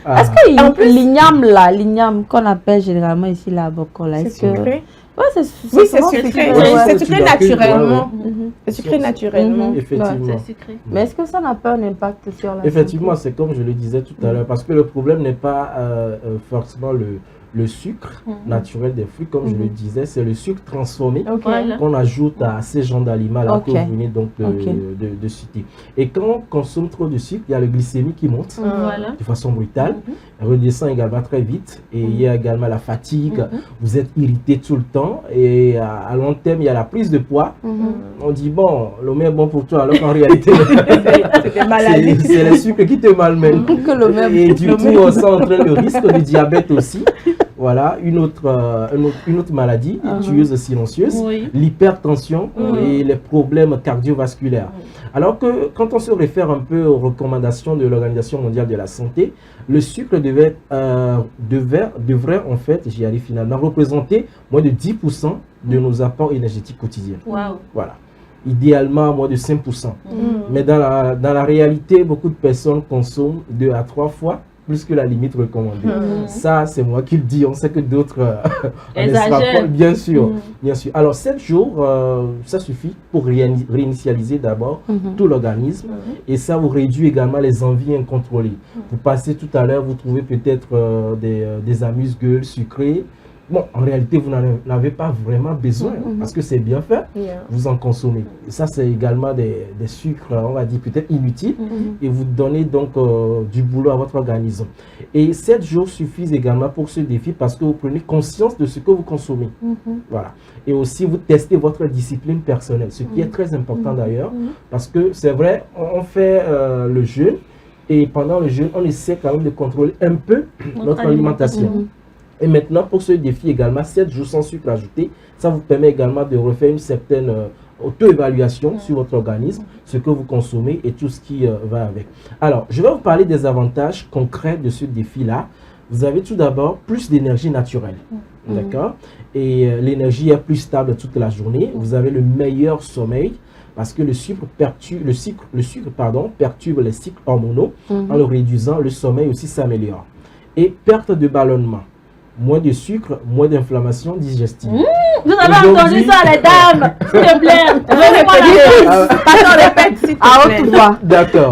Ah, Est-ce En que plus- l'igname qu'on appelle généralement ici la bocola, C'est est-ce que... sucré. Ouais, c'est Oui, c'est souvent sucré. sucré. Ouais, C'est tu sucré dois cuire, naturellement. Mhm. C'est sucré naturellement. effectivement. C'est sucré. Mais est-ce que ça n'a pas un impact sur la Effectivement, santé? c'est comme je le disais tout à l'heure, parce que le problème n'est pas forcément le sucre naturel des fruits, comme je le disais, c'est le sucre transformé Ok. Voilà. qu'on ajoute à ces genres d'aliments-là Ok. que vous venez donc Ok. de citer. Et quand on consomme trop de sucre, il y a le glycémie qui monte Voilà. de façon brutale, elle redescend également très vite, et il y a également la fatigue, vous êtes irrité tout le temps, et à long terme, il y a la prise de poids. On dit, bon, l'homme est bon pour toi, alors qu'en réalité, C'était maladie. c'est les sucres qui te malmènent. Que le même. Et du coup, ça entraîne le risque du diabète aussi. Voilà, une autre maladie tueuse silencieuse, Oui. l'hypertension et les problèmes cardiovasculaires. Alors que quand on se réfère un peu aux recommandations de l'Organisation mondiale de la santé, le sucre devrait en fait, j'y arrive finalement, représenter moins de 10% de nos apports énergétiques quotidiens. Waouh. Voilà. Idéalement, moins de 5%. Mais dans la réalité, beaucoup de personnes consomment 2 à 3 fois plus que la limite recommandée. Ça, c'est moi qui le dis. On sait que d'autres en Exagèrent. extrapolent, bien sûr, bien sûr. Alors, 7 jours, ça suffit pour réinitialiser d'abord tout l'organisme. Et ça vous réduit également les envies incontrôlées. Vous passez tout à l'heure, vous trouvez peut-être des amuse-gueules sucrées. Bon, en réalité, vous n'en avez pas vraiment besoin parce que c'est bien fait. Vous en consommez. Et ça, c'est également des sucres, on va dire, peut-être inutiles. Et vous donnez donc du boulot à votre organisme. Et 7 jours suffisent également pour ce défi parce que vous prenez conscience de ce que vous consommez. Voilà. Et aussi, vous testez votre discipline personnelle, ce qui est très important d'ailleurs. Parce que c'est vrai, on fait le jeûne. Et pendant le jeûne, on essaie quand même de contrôler un peu notre alimentation. Et maintenant, pour ce défi également, 7 jours sans sucre ajouté, ça vous permet également de refaire une certaine auto-évaluation sur votre organisme, ce que vous consommez et tout ce qui va avec. Alors, je vais vous parler des avantages concrets de ce défi-là. vous avez tout d'abord plus d'énergie naturelle. D'accord? Et l'énergie est plus stable toute la journée. Vous avez le meilleur sommeil parce que le sucre perturbe les cycles hormonaux. En le réduisant, le sommeil aussi s'améliore. Et perte de ballonnement. Moins de sucre, moins d'inflammation digestive. Vous avez entendu ça, les dames? S'il te plaît. Répète, s'il te plaît. D'accord.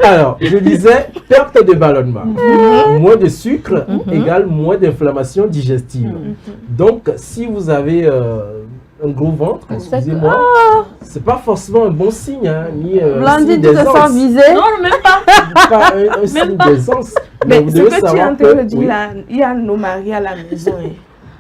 Alors, je disais perte de ballonnement. Moins de sucre égale moins d'inflammation digestive. Donc, si vous avez un gros ventre, excusez-moi, c'est pas forcément un bon signe, hein, ni un signe d'aisance. Non, même pas. Pas un signe d'aisance. Mais vous ce devez que tu es savoir en train de dire oui. là, il y a nos maris à la maison.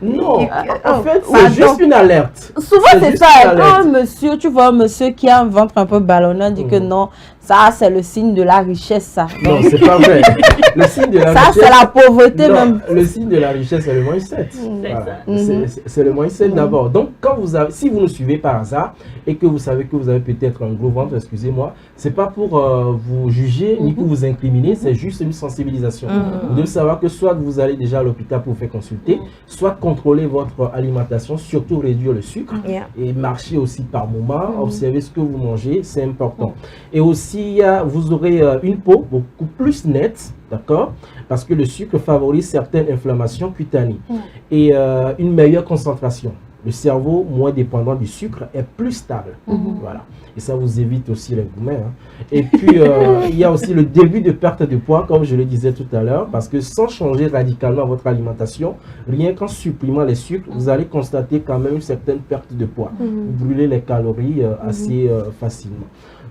Non, en fait, pardon. c'est juste une alerte. Souvent, c'est juste ça. une alerte. Quand un monsieur, tu vois un monsieur qui a un ventre un peu ballonnant, dit que non, ça, c'est le signe de la richesse, ça. Non, c'est pas vrai. Le signe de la Ça, richesse, c'est la pauvreté non, même. le signe de la richesse, c'est le mindset. Voilà. C'est le mindset d'abord. Donc, quand vous avez, si vous nous suivez par hasard et que vous savez que vous avez peut-être un gros ventre, excusez-moi, c'est pas pour vous juger ni pour vous incriminer, c'est juste une sensibilisation. Vous devez savoir que soit vous allez déjà à l'hôpital pour vous faire consulter, soit contrôler votre alimentation, surtout réduire le sucre et marcher aussi par moment, observer ce que vous mangez, c'est important. Et aussi, vous aurez une peau beaucoup plus nette, d'accord? Parce que le sucre favorise certaines inflammations cutanées et une meilleure concentration. Le cerveau, moins dépendant du sucre, est plus stable. Voilà. Et ça vous évite aussi les gourmets. Hein. Et puis, il y a aussi le début de perte de poids, comme je le disais tout à l'heure, parce que sans changer radicalement votre alimentation, rien qu'en supprimant les sucres, vous allez constater quand même une certaine perte de poids. Vous brûlez les calories assez facilement.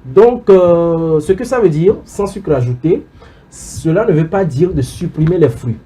Donc, ce que ça veut dire, sans sucre ajouté, cela ne veut pas dire de supprimer les fruits.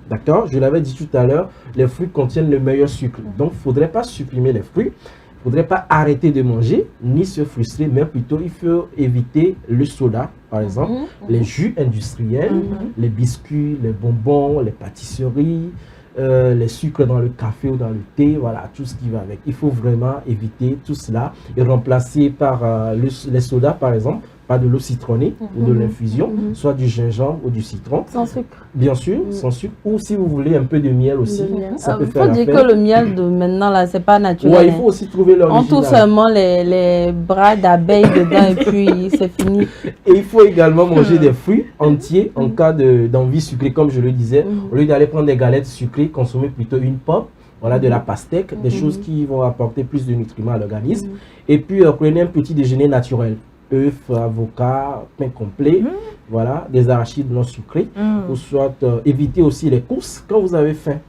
D'accord? Je l'avais dit tout à l'heure, les fruits contiennent le meilleur sucre. Donc, il ne faudrait pas supprimer les fruits. Il ne faudrait pas arrêter de manger, ni se frustrer, mais plutôt il faut éviter le soda, par exemple, les jus industriels, les biscuits, les bonbons, les pâtisseries, les sucres dans le café ou dans le thé, voilà, tout ce qui va avec. Il faut vraiment éviter tout cela et remplacer par les sodas, par exemple, pas de l'eau citronnée ou de l'infusion, soit du gingembre ou du citron. Sans sucre. Bien sûr, sans sucre. Ou si vous voulez un peu de miel aussi, ça peut faire Il faut dire l'affaire. que le miel de maintenant, là, c'est pas naturel. Ouais, il faut aussi trouver On l'original. touche seulement les bras d'abeilles dedans et puis c'est fini. Et il faut également manger des fruits entiers en cas d'envie sucrée, comme je le disais. Au lieu d'aller prendre des galettes sucrées, consommer plutôt une pomme, voilà, de la pastèque, des choses qui vont apporter plus de nutriments à l'organisme. Et puis, prenez un petit déjeuner naturel. Œufs, avocat, pain complet, voilà, des arachides non sucrés, ou soit éviter aussi les courses quand vous avez faim.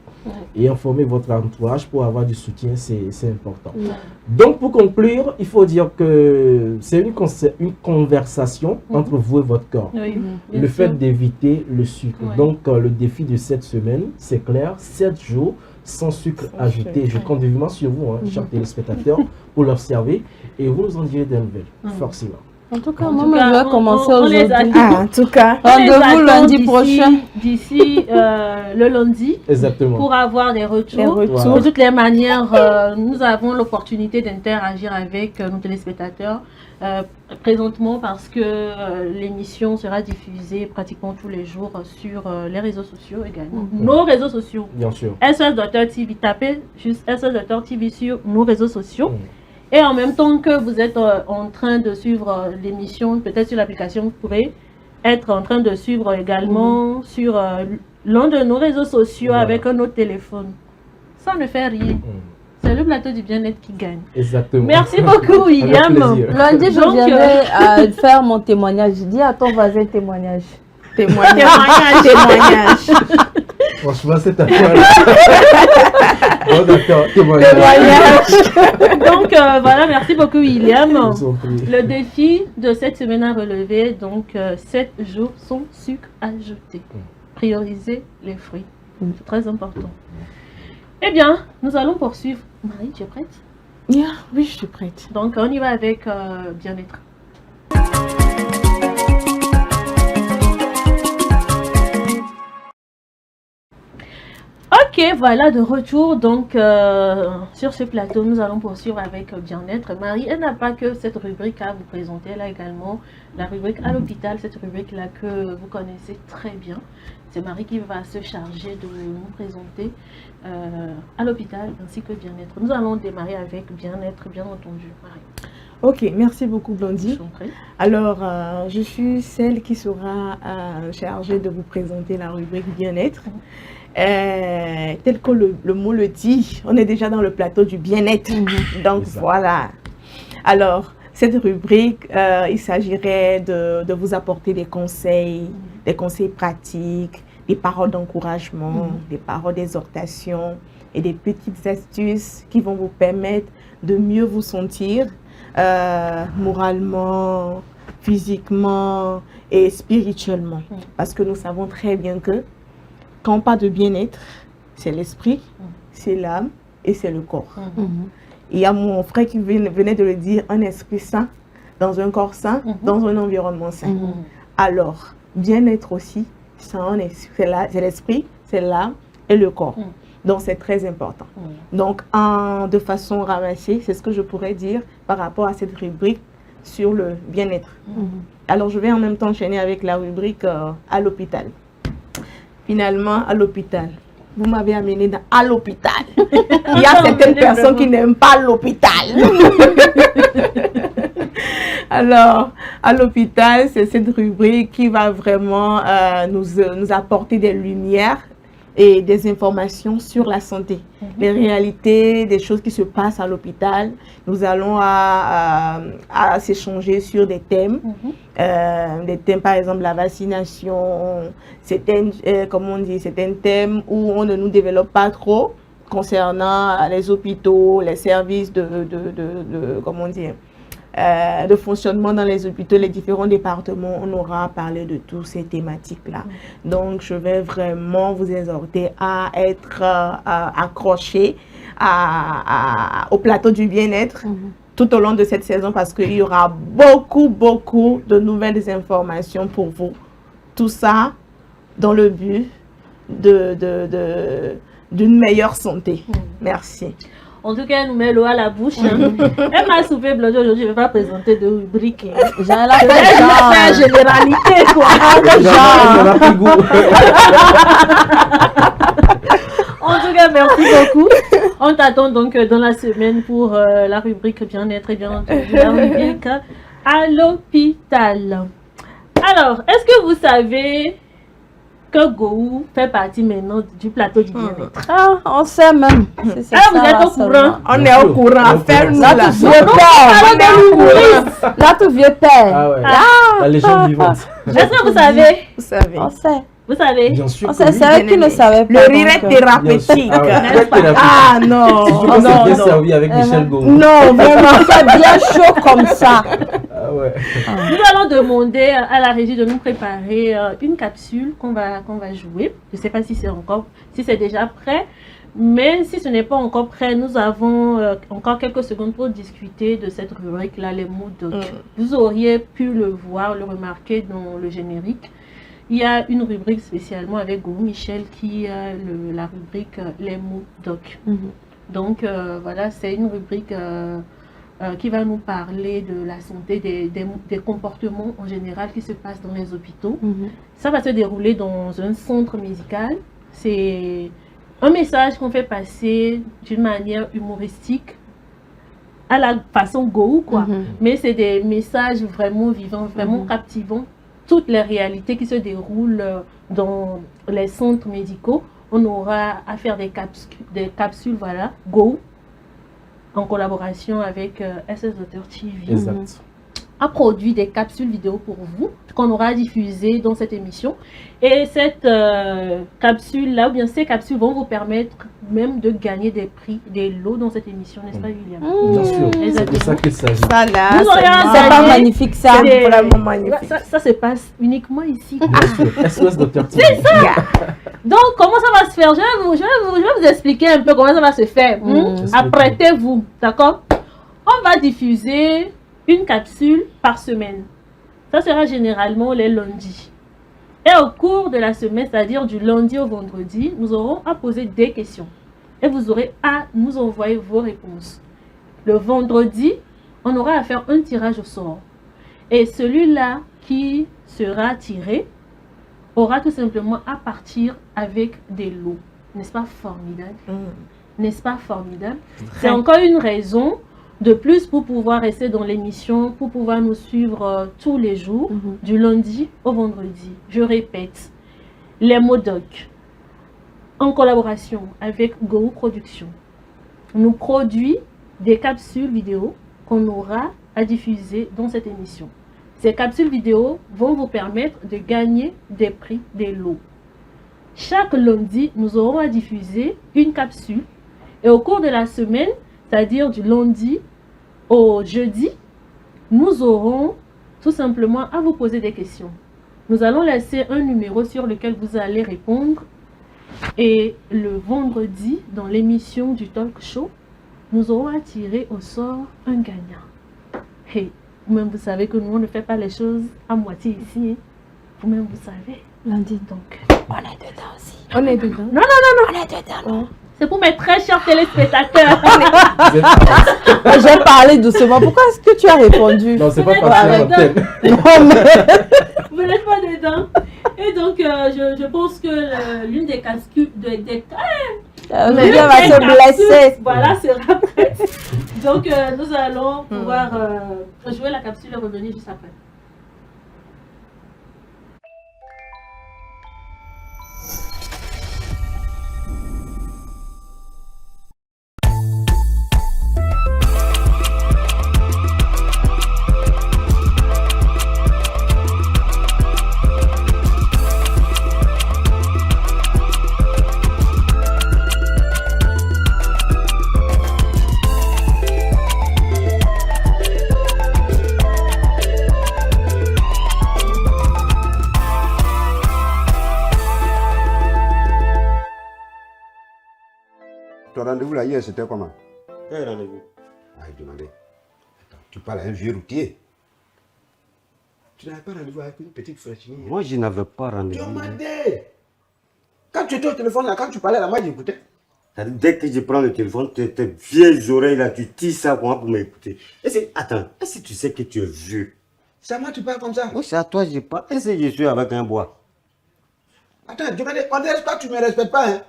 Et informer votre entourage pour avoir du soutien, c'est important. Donc, pour conclure, il faut dire que c'est une conversation entre vous et votre corps. Le fait d'éviter le sucre. Donc, le défi de cette semaine, c'est clair, 7 jours sans sucre ajouté. Je compte vivement sur vous, hein, chers téléspectateurs, pour l'observer et vous nous en direz des nouvelles, forcément. En tout cas, moi, je vais commencer aujourd'hui. En tout cas, rendez-vous lundi prochain. D'ici le lundi. Exactement. Pour avoir des retours. Voilà. De toutes les manières, nous avons l'opportunité d'interagir avec nos téléspectateurs présentement parce que l'émission sera diffusée pratiquement tous les jours sur les réseaux sociaux également. Nos réseaux sociaux. Bien sûr. SOS Docteur TV, tapez juste SOS Docteur TV sur nos réseaux sociaux. Et en même temps que vous êtes en train de suivre l'émission, peut-être sur l'application, vous pourrez être en train de suivre également sur l'un de nos réseaux sociaux avec un autre téléphone. Ça ne fait rien. C'est le plateau du bien-être qui gagne. Exactement. Merci beaucoup, William. Lundi, je viendrai faire mon témoignage. Dis à ton voisin témoignage. Témoignage. Franchement, c'est affaire-là. Bon, d'accord, témoignage. Donc, voilà, merci beaucoup, William. Le défi de cette semaine à relever, donc 7 jours sans sucre ajouté. Prioriser les fruits. C'est très important. Eh bien, nous allons poursuivre. Marie, tu es prête? Oui, je suis prête. Donc, on y va avec bien-être. Ok, Ok, voilà de retour donc sur ce plateau. Nous allons poursuivre avec bien-être. Marie, elle n'a pas que cette rubrique à vous présenter, elle a également la rubrique à l'hôpital, cette rubrique-là que vous connaissez très bien. C'est Marie qui va se charger de nous présenter à l'hôpital ainsi que bien-être. Nous allons démarrer avec bien-être, bien entendu, Marie. Ok, merci beaucoup Blondie. Alors, je suis celle qui sera chargée de vous présenter la rubrique bien-être. Tel que le mot le dit, on est déjà dans le plateau du bien-être. Donc voilà. Alors, cette rubrique, il s'agirait de vous apporter des conseils pratiques, des paroles d'encouragement, des paroles d'exhortation et des petites astuces qui vont vous permettre de mieux vous sentir moralement, physiquement et spirituellement. Parce que nous savons très bien que quand on parle de bien-être, c'est l'esprit, c'est l'âme et c'est le corps. Il y a mon frère qui venait de le dire, un esprit sain, dans un corps sain, dans un environnement sain. Alors, bien-être aussi, c'est l'esprit, c'est l'âme et le corps. Donc, c'est très important. Donc, de façon ramassée, c'est ce que je pourrais dire par rapport à cette rubrique sur le bien-être. Alors, je vais en même temps enchaîner avec la rubrique à l'hôpital. Finalement, à l'hôpital. Vous m'avez amené à l'hôpital. Il y a certaines personnes qui n'aiment pas l'hôpital. Alors, à l'hôpital, c'est cette rubrique qui va vraiment nous apporter des lumières et des informations sur la santé, les réalités, des choses qui se passent à l'hôpital. Nous allons à s'échanger sur des thèmes, par exemple la vaccination, certains thèmes où on ne nous développe pas trop concernant les hôpitaux, les services de fonctionnement dans les hôpitaux, les différents départements. On aura parlé de toutes ces thématiques-là. Donc, je vais vraiment vous exhorter à être accrochés au plateau du bien-être tout au long de cette saison parce qu'il y aura beaucoup de nouvelles informations pour vous. Tout ça dans le but d'une meilleure santé. Merci. En tout cas, elle nous met l'eau à la bouche. Elle m'a soufflé Blondie aujourd'hui, je ne vais pas présenter de rubrique. J'ai la généralité, quoi. En tout cas, merci beaucoup. On t'attend donc dans la semaine pour la rubrique bien-être et bien entendu la rubrique à l'hôpital. Alors, est-ce que vous savez que Gou fait partie maintenant du plateau du bien-être? Ah, on sait même. Vous êtes au courant? On est au courant. Faire-nous là. Là, tout vieux père. Ah ouais. La légende vivante. Est-ce que vous savez? Vous savez. On sait. Vous savez? Bien sûr. C'est eux qui ne savaient pas. Le rire thérapeutique. Ah non. Non, bien servi avec Michel Gou. Non, vraiment. C'est bien chaud comme ça. Ah ouais. Nous allons demander à la régie de nous préparer une capsule qu'on va jouer. Je ne sais pas si c'est déjà prêt. Mais si ce n'est pas encore prêt, nous avons encore quelques secondes pour discuter de cette rubrique-là, les mots doc. Vous auriez pu le voir, le remarquer dans le générique. Il y a une rubrique spécialement avec Gou Michel qui a la rubrique les mots doc. Donc voilà, c'est une rubrique qui va nous parler de la santé, des comportements en général qui se passent dans les hôpitaux. Ça va se dérouler dans un centre médical. C'est un message qu'on fait passer d'une manière humoristique à la façon Gou, quoi. Mais c'est des messages vraiment vivants, vraiment captivants. Toutes les réalités qui se déroulent dans les centres médicaux, on aura à faire des capsules, voilà, Gou, en collaboration avec SS Docteur TV. Exact. A produit des capsules vidéo pour vous, qu'on aura diffusées dans cette émission. Et cette capsule-là, ou bien ces capsules vont vous permettre même de gagner des prix, des lots dans cette émission, n'est-ce pas, William? Bien sûr, c'est de ça qu'il s'agit. Ça là, c'est pas magnifique ça. C'est vraiment magnifique. Ça se passe uniquement ici. Bien sûr, SOS Docteur TV. C'est ça. Donc, comment ça va se faire? Je vais vous expliquer un peu comment ça va se faire. Apprêtez-vous, d'accord? On va diffuser une capsule par semaine. Ça sera généralement les lundis. Et au cours de la semaine, c'est-à-dire du lundi au vendredi, nous aurons à poser des questions. Et vous aurez à nous envoyer vos réponses. Le vendredi, on aura à faire un tirage au sort. Et celui-là qui sera tiré aura tout simplement à partir avec des lots. N'est-ce pas formidable? N'est-ce pas formidable? C'est encore une raison de plus pour pouvoir rester dans l'émission, pour pouvoir nous suivre tous les jours, du lundi au vendredi. Je répète, les Modoc, en collaboration avec Go Productions, nous produit des capsules vidéo qu'on aura à diffuser dans cette émission. Ces capsules vidéo vont vous permettre de gagner des prix, des lots. Chaque lundi, nous aurons à diffuser une capsule. Et au cours de la semaine, c'est-à-dire du lundi au jeudi, nous aurons tout simplement à vous poser des questions. Nous allons laisser un numéro sur lequel vous allez répondre. Et le vendredi, dans l'émission du talk show, nous aurons à tirer au sort un gagnant. Hey, vous-même, vous savez que nous, on ne fait pas les choses à moitié ici. Hein. Vous-même, vous savez. Lundi, Donc, on est dedans aussi. On est dedans. non. On est dedans. C'est pour mes très chers téléspectateurs. J'ai parlé doucement. Pourquoi est-ce que tu as répondu? Non, c'est pas Vous parti n'êtes en pas thème. Non, mais... Vous n'êtes pas dedans. Et donc, je pense que l'une des casques des Olivia va se blesser. voilà, sera prête. Donc, nous allons pouvoir jouer la capsule et revenir juste après. Ton rendez-vous là hier, c'était comment? Quel rendez-vous? Ah, il demandait. Attends, tu parles à un vieux routier. Tu n'avais pas rendez-vous avec une petite fraîchine? Moi, je n'avais pas rendez-vous. Demandez. Quand tu étais au téléphone là, quand tu parlais là, moi j'écoutais. Dès que je prends le téléphone, tes vieilles oreilles là, tu tires ça pour moi pour m'écouter. Attends, est-ce que tu sais que tu es vieux? C'est à moi tu parles comme ça? Oui, c'est à toi que je parle. Est-ce que je suis avec un bois? Attends, demandez, on dirait que tu ne me respectes pas, hein?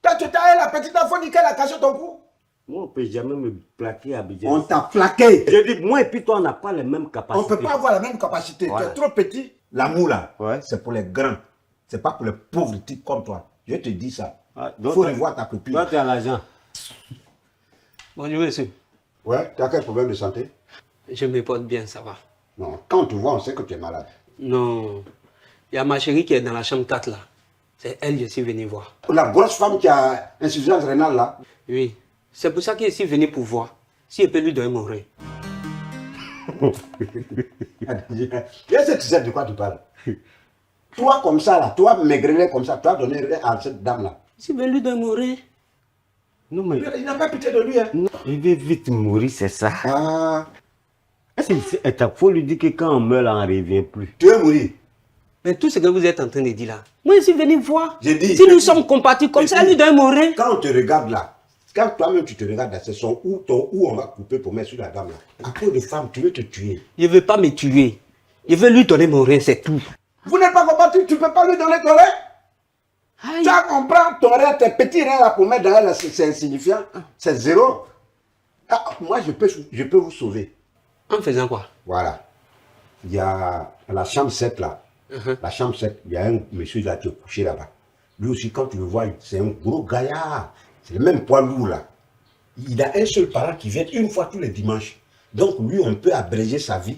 Quand tu t'as la petite enfant qui a caché ton cou? Moi, on ne peut jamais me plaquer à Abidjan. On t'a plaqué. Je dis, moi et puis toi, on n'a pas les mêmes capacités. On ne peut pas avoir la même capacité. Voilà. Tu es trop petit. L'amour là, Ouais. c'est pour les grands. C'est pas pour les pauvres types comme toi. Je te dis ça. Ah, Il donc, faut revoir ta copine. Toi, tu as l'argent. Bonjour monsieur, Ouais, tu as quel problème de santé? je me porte bien, ça va. Non, quand on te voit, on sait que tu es malade. Non, il y a ma chérie qui est dans la chambre 4 là. C'est elle que je suis venu voir. La grosse femme qui a insuffisance rénale là. Oui, c'est pour ça que je suis venu pour voir si elle peut lui donner mon rein. Est-ce que tu sais de quoi tu parles? Toi comme ça là, toi maigrelet comme ça, toi donner rien à cette dame là. Si elle veut lui donner mon rein. Non, mais Il n'a pas pitié de lui, hein. non, il veut vite mourir, c'est ça. Ah, Il faut lui dire que quand on meurt, là, on ne revient plus. tu veux mourir? Mais tout ce que vous êtes en train de dire là, moi je suis venu voir. J'ai dit- Si nous sommes compatis comme ça, elle lui donne mon rein. Quand on te regarde là, quand toi-même tu te regardes là, c'est son ton où on va couper pour mettre sur la dame là. À cause de femme, tu veux te tuer. Je ne veux pas me tuer. Je veux lui donner mon rein, c'est tout. Vous n'êtes pas compatible, tu ne peux pas lui donner ton rein. Tu as on prend ton rein, tes petits reins là pour mettre dans elle, là, c'est insignifiant. C'est zéro. Ah, moi, je peux vous sauver. En faisant quoi? Voilà. Il y a la chambre 7 là. La chambre 7, il y a un monsieur là qui est couché là-bas. Lui aussi, quand tu le vois, c'est un gros gaillard. C'est le même poids lourd là. Il a un seul parent qui vient une fois tous les dimanches. Donc lui, on peut abréger sa vie.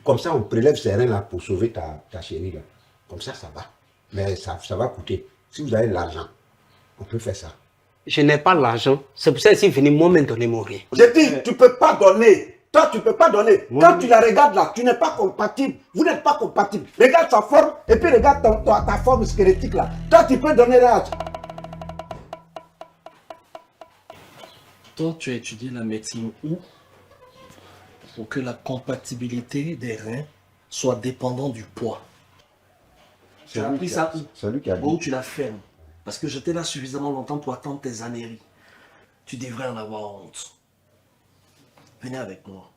Comme ça, on prélève ses reins là pour sauver ta chérie là. Comme ça, ça va. Mais ça va coûter. Si vous avez l'argent, on peut faire ça. Je n'ai pas l'argent. C'est pour ça que je suis venu moi-même donner mon rein. J'ai dit, tu ne peux pas donner. Toi, tu ne peux pas donner. Quand tu la regardes là, tu n'es pas compatible. Vous n'êtes pas compatible. Regarde sa forme et puis regarde ta forme squelettique là. Toi, tu peux donner l'âge. Toi, tu as étudié la médecine où? Pour que la compatibilité des reins soit dépendante du poids. Tu as appris ça où? C'est lui qui a dit. Où tu la fermes. Parce que j'étais là suffisamment longtemps pour attendre tes âneries. Tu devrais en avoir honte. Venez avec moi.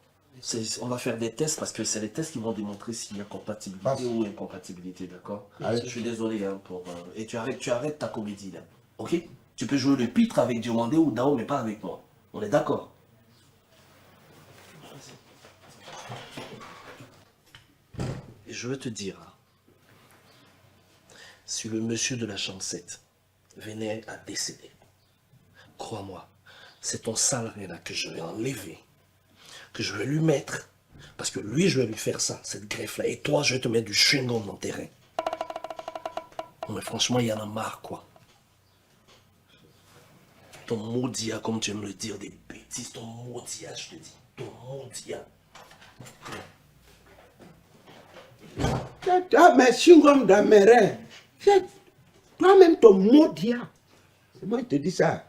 On va faire des tests parce que c'est les tests qui vont démontrer s'il y a compatibilité ou incompatibilité, d'accord? Je suis désolé hein, pour... et tu arrêtes ta comédie là, ok? Tu peux jouer le pitre avec Diomandé ou Dao, mais pas avec moi. On est d'accord? Et je veux te dire, hein, si le monsieur de la chambre 7 venait à décéder, crois-moi, c'est ton salarié là que je vais enlever, que je vais lui mettre, parce que lui, je vais lui faire ça, cette greffe-là, et toi, je vais te mettre du chewing-gum dans tes reins. Non, mais franchement, il y en a marre, quoi. Ton maudit, comme tu aimes le dire, des bêtises, ton maudit, je te dis, ton maudit. Ah, mais chewing-gum dans mes reins. Toi-même, ton maudit. C'est moi qui te dis ça.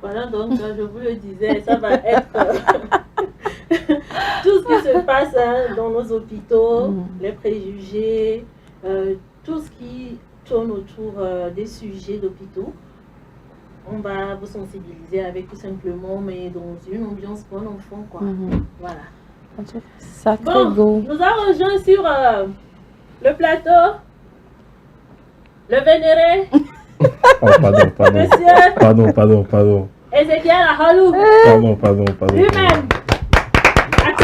Voilà, donc je vous le disais, ça va être tout ce qui se passe hein, dans nos hôpitaux, les préjugés, tout ce qui tourne autour des sujets d'hôpitaux. On va vous sensibiliser avec tout simplement, mais dans une ambiance bon enfant, quoi. Voilà. Sacré go. Nous avons rejoint sur le plateau le vénéré. Oh, pardon. Monsieur. Pardon. Ezekiel Ahalou. Pardon. Lui-même.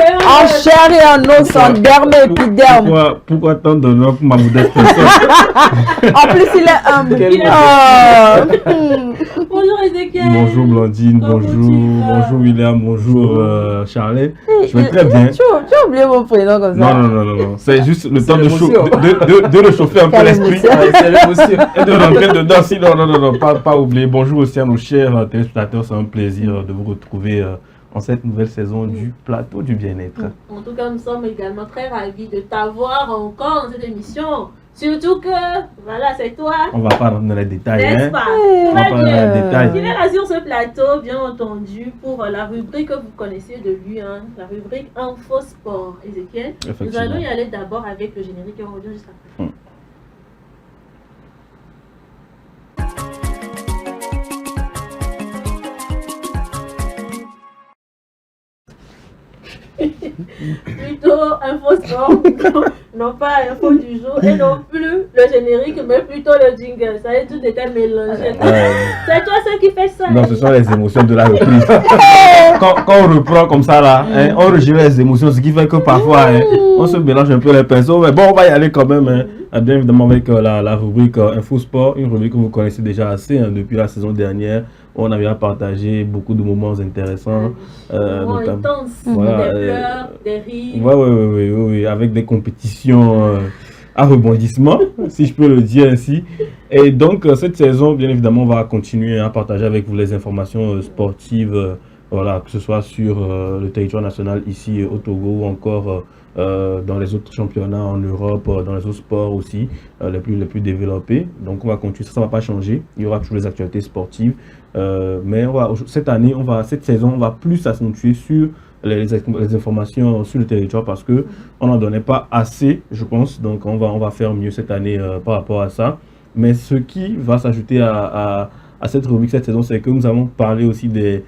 En chair et en os, en derme et épiderme. Pourquoi tant d'honneur pour ma modeste personne? En plus, il est humble. Bonjour Ezekiel. Bonjour Blandine, bonjour William, bonjour Charlie. Je vais très bien. Tu as oublié mon prénom comme ça? Non. C'est juste le temps de réchauffer un peu l'esprit. C'est l'émotion. Et de rentrer dedans. Sinon, non, pas oublier. Bonjour aussi à nos chers téléspectateurs. C'est un plaisir de vous retrouver en cette nouvelle saison du plateau du bien-être. En tout cas, nous sommes également très ravis de t'avoir encore dans cette émission. Surtout que, voilà, c'est toi. On va pas rentrer dans les détails. N'est-ce pas? On va pas rentrer dans les détails. Il est là sur ce plateau, bien entendu, pour la rubrique que vous connaissez de lui, hein, la rubrique Info Sport. Ezekiel, nous allons y aller d'abord avec le générique et on revient juste après. Plutôt info sport, non pas info du jour et non plus le générique mais plutôt le jingle, ça y est, tout était mélangé. C'est toi ce qui fait ça. Non, ce sont les émotions de la reprise. quand on reprend comme ça là, on rejette les émotions, ce qui fait que parfois on se mélange un peu les pinceaux, mais bon, on va y aller quand même, bien évidemment avec la rubrique Info Sport, une rubrique que vous connaissez déjà assez depuis la saison dernière. On avait partagé beaucoup de moments intéressants, intenses, voilà, des pleurs, des rires. Oui, avec des compétitions à rebondissement, si je peux le dire ainsi. Et donc, cette saison, bien évidemment, on va continuer à partager avec vous les informations sportives, voilà, que ce soit sur le territoire national ici au Togo ou encore dans les autres championnats en Europe, dans les autres sports aussi, les plus développés. Donc, on va continuer, ça ne va pas changer. Il y aura toujours les actualités sportives. Mais cette saison, on va plus s'accentuer sur les informations sur le territoire parce que on n'en donnait pas assez, je pense. Donc on va faire mieux cette année par rapport à ça. Mais ce qui va s'ajouter à cette rubrique cette saison, c'est que nous allons parler aussi des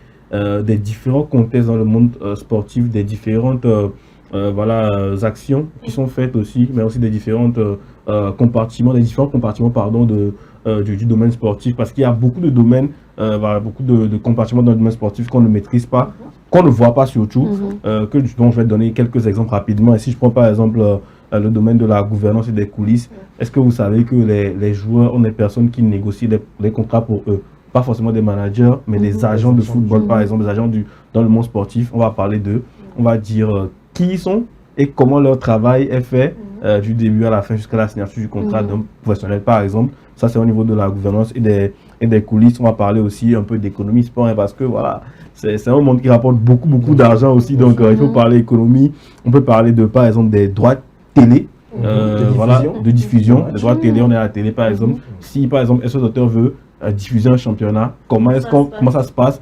différents contextes dans le monde sportif, des différentes actions qui sont faites aussi, mais aussi des différents compartiments du domaine sportif, parce qu'il y a beaucoup de domaines, beaucoup de compartiments dans le domaine sportif qu'on ne maîtrise pas, qu'on ne voit pas surtout, dont je vais donner quelques exemples rapidement. Et si je prends par exemple le domaine de la gouvernance et des coulisses, est-ce que vous savez que les joueurs ont des personnes qui négocient les contrats pour eux? Pas forcément des managers, mais des agents de football, par exemple, des agents dans le monde sportif. On va parler d'eux, on va dire qui ils sont et comment leur travail est fait du début à la fin jusqu'à la signature du contrat d'un professionnel, par exemple. Ça, c'est au niveau de la gouvernance et des coulisses. On va parler aussi un peu d'économie sport, hein, parce que voilà, c'est un monde qui rapporte beaucoup d'argent aussi. Donc, il faut parler économie. On peut parler de, par exemple, des droits télé. De diffusion. Les droits télé, on est à la télé, par exemple. Si, par exemple, un auteur veut diffuser un championnat, comment ça se passe,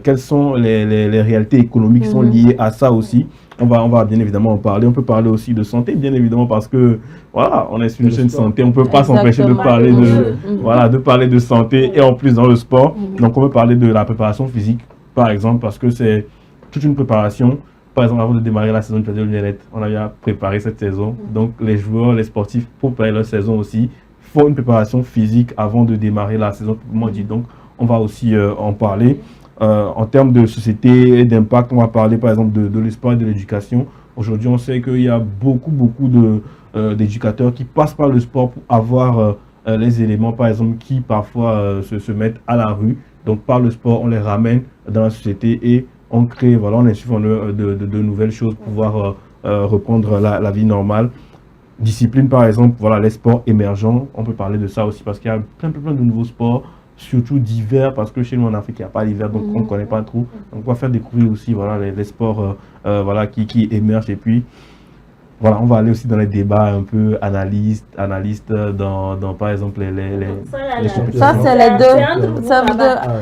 quelles sont les réalités économiques qui sont liées à ça aussi. On va bien évidemment en parler. On peut parler aussi de santé, bien évidemment, parce que voilà, on est sur une chaîne de santé. On ne peut pas s'empêcher de parler de parler de santé et en plus dans le sport. Donc, on peut parler de la préparation physique, par exemple, parce que c'est toute une préparation. Par exemple, avant de démarrer la saison du Plateau du Bien-être, on a bien préparé cette saison. Donc, les joueurs, les sportifs, pour préparer leur saison aussi, font une préparation physique avant de démarrer la saison. Donc, on va aussi en parler. En termes de société et d'impact, on va parler par exemple de l'espoir et de l'éducation. Aujourd'hui, on sait qu'il y a beaucoup d'éducateurs qui passent par le sport pour avoir les éléments, par exemple, qui parfois se mettent à la rue. Donc, par le sport, on les ramène dans la société et on crée, voilà, on insuffle de nouvelles choses pour pouvoir reprendre la vie normale. Discipline, par exemple, voilà, les sports émergents, on peut parler de ça aussi parce qu'il y a plein de nouveaux sports, surtout d'hiver, parce que chez nous en Afrique, il n'y a pas d'hiver, donc on ne connaît pas trop. Donc, on va faire découvrir aussi voilà, les sports voilà, qui émergent. Et puis, voilà, on va aller aussi dans les débats un peu analystes dans par exemple, ça, c'est les deux.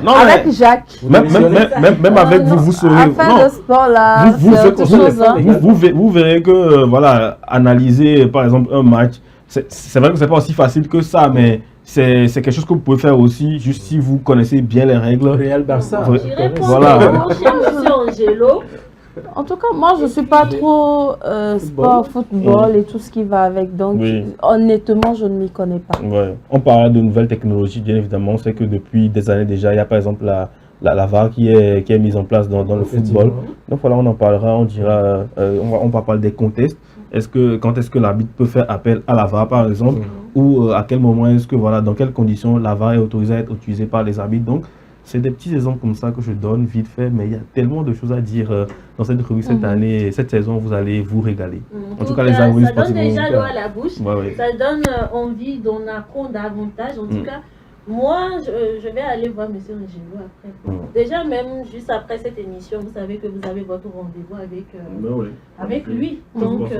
Non, avec Jacques. Même avec vous, vous serez... Non, sport, là, vous verrez que, voilà, analyser, par exemple, un match, c'est vrai que c'est pas aussi facile que ça, mais c'est quelque chose que vous pouvez faire aussi, juste si vous connaissez bien les règles. Real Barça. Voilà. En tout cas, moi, je ne suis pas trop sport, football et tout ce qui va avec. Donc, honnêtement, je ne m'y connais pas. Ouais. On parle de nouvelles technologies, bien évidemment. On sait que depuis des années déjà, il y a par exemple la VAR qui est mise en place dans le football. Donc voilà, on en parlera, on dira, on va parler des contests. Quand est-ce que l'arbitre peut faire appel à la VAR, par exemple, ou à quel moment est-ce que, voilà, dans quelles conditions la VAR est autorisée à être utilisée par les arbitres. Donc, c'est des petits exemples comme ça que je donne vite fait, mais il y a tellement de choses à dire dans cette revue cette année, cette saison, vous allez vous régaler. En tout cas, les algorithmes sportifs. Ça donne déjà l'eau à la bouche, ça donne envie d'en apprendre davantage. En tout cas, moi, je vais aller voir M. Angelo après. Déjà, même juste après cette émission, vous savez que vous avez votre rendez-vous avec lui. Donc,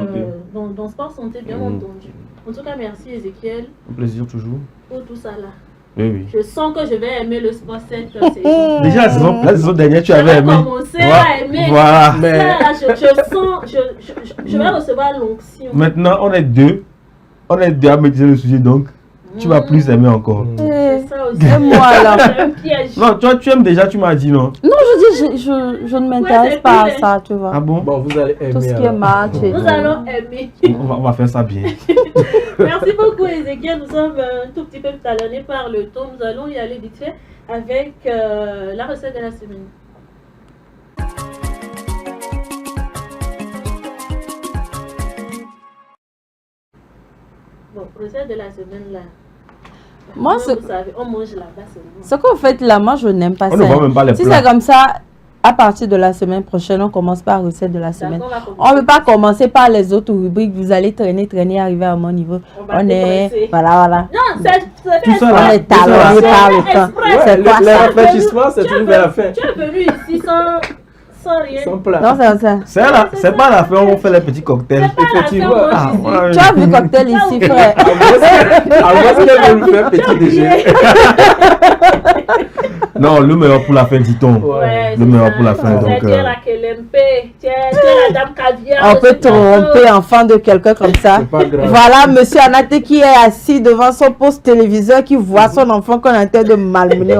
dans Sport Santé, bien entendu. En tout cas, merci Ezekiel. Un plaisir toujours. Pour tout ça là. Oui. Je sens que je vais aimer le sport cette saison. Déjà, la saison dernière, tu avais aimé. Je vais commencer à aimer. Voilà. Je vais recevoir l'onction. Maintenant, on est deux à maîtriser le sujet, donc tu vas plus aimer encore. C'est ça aussi. Et moi, alors. Non, toi, tu aimes déjà, tu m'as dit non. Non, je dis, je ne m'intéresse pas à ça, tu vois. Ah bon? Bon, vous allez aimer. Tout ce qui est match. Nous allons aimer. On va faire ça bien. Merci beaucoup, Ezekiel. Nous sommes un tout petit peu talonnés par le temps. Nous allons y aller vite fait avec la recette de la semaine. Bon, recette de la semaine là. Moi, vous savez, on mange là-bas seulement. Ce que vous faites là, moi je n'aime pas ça. On ne voit même pas les si plats. c'est comme ça, à partir de la semaine prochaine, on commence par recette de la semaine. On ne peut pas commencer par les autres rubriques. Vous allez traîner, arriver à mon niveau. On est... Voilà. Non, c'est tout ça, on est talonnés par le temps. C'est quoi ça? Le réfléchissement, c'est toujours vers la fin. Tu es venu ici sans rien. Sans plat. Non, c'est ça. C'est pas la fin où on fait les petits cocktails. Effectivement. Tu as vu cocktail ici, frère. À moins qu'elle veut nous faire petit déjeuner. Non, le meilleur pour la fin, dit-on. Ouais, le meilleur pour la fin. Donc, tu es la Kelempe, tu es la dame caviar. On peut tromper enfant de quelqu'un comme ça. Voilà, monsieur Anaté qui est assis devant son poste téléviseur, qui voit son enfant qu'on est en train de malmener.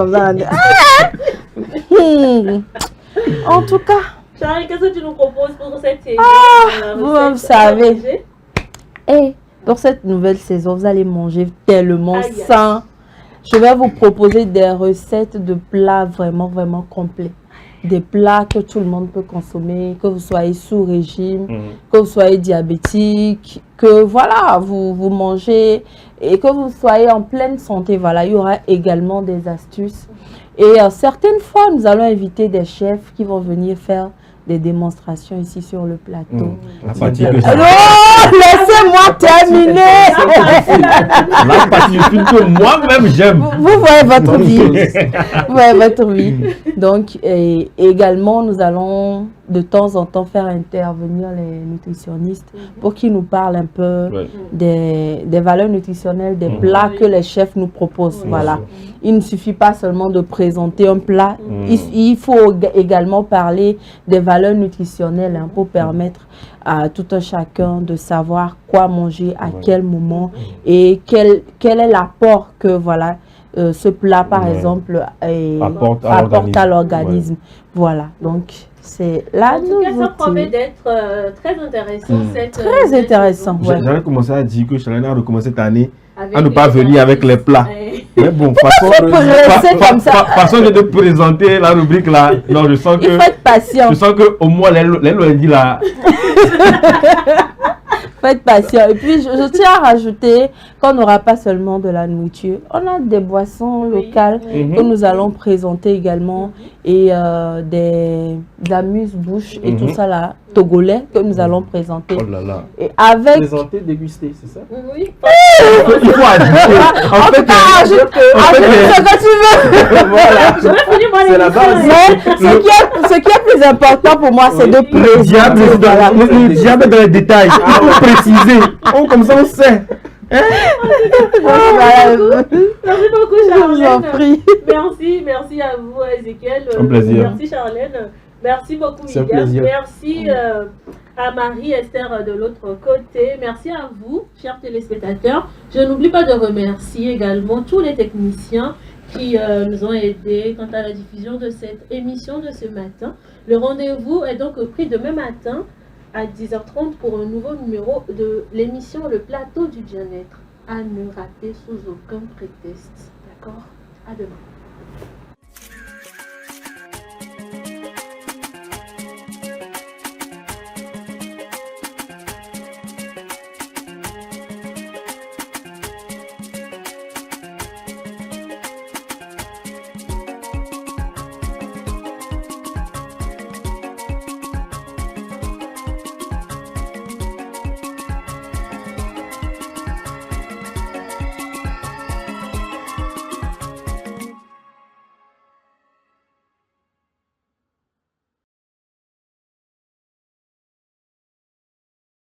En tout cas. Charlie, qu'est-ce que tu nous proposes pour cette saison? Vous savez. Et pour cette nouvelle saison, vous allez manger tellement sain. Je vais vous proposer des recettes de plats vraiment complets. Des plats que tout le monde peut consommer, que vous soyez sous régime, que vous soyez diabétique, que voilà, vous mangez et que vous soyez en pleine santé. Voilà, il y aura également des astuces. Et certaines fois, nous allons inviter des chefs qui vont venir faire des démonstrations ici sur le plateau. La partie que non, laissez-moi terminer. La partie que moi-même j'aime. Vous voyez votre vie. Vous voyez votre vie. Donc, également, nous allons de temps en temps faire intervenir les nutritionnistes pour qu'ils nous parlent un peu des valeurs nutritionnelles des plats que les chefs nous proposent. Voilà. Il ne suffit pas seulement de présenter un plat. Il faut également parler des valeurs nutritionnelles pour permettre à tout un chacun de savoir quoi manger, à quel moment et quel est l'apport que voilà, ce plat, par exemple, apporte à l'organisme. Voilà, donc c'est la nouveauté. En tout cas, ça promet d'être très intéressant. Très intéressant. J'avais commencé à dire que Charlène a recommencé cette année à ne pas venir avec les plats. Mais bon, façon de te présenter la rubrique là, non, je sens que... Il faut être patient. Je sens qu'au moins, les dit là... Faites patient. Et puis, je tiens à rajouter qu'on n'aura pas seulement de la nourriture. On a des boissons locales que nous allons présenter également et des amuse-bouches et tout ça là, togolais que nous allons présenter. Oh là là. Et avec... Présenter, déguster, c'est ça? Oui. Il faut ajouter. En fait, ajoute ce que tu veux. Voilà. C'est la base. Mais ce qui est plus important pour moi, c'est de présenter. Le diable dans les détails. Il faut préciser. Comme ça, on sait. Merci beaucoup, Charlène. Merci à vous, Ezekiel. Un plaisir. Merci, Charlène. Merci beaucoup, Miguel. Merci à Marie-Esther de l'autre côté. Merci à vous, chers téléspectateurs. Je n'oublie pas de remercier également tous les techniciens qui nous ont aidés quant à la diffusion de cette émission de ce matin. Le rendez-vous est donc pris demain matin à 10h30 pour un nouveau numéro de l'émission Le Plateau du Bien-être. À ne rater sous aucun prétexte. D'accord? À demain.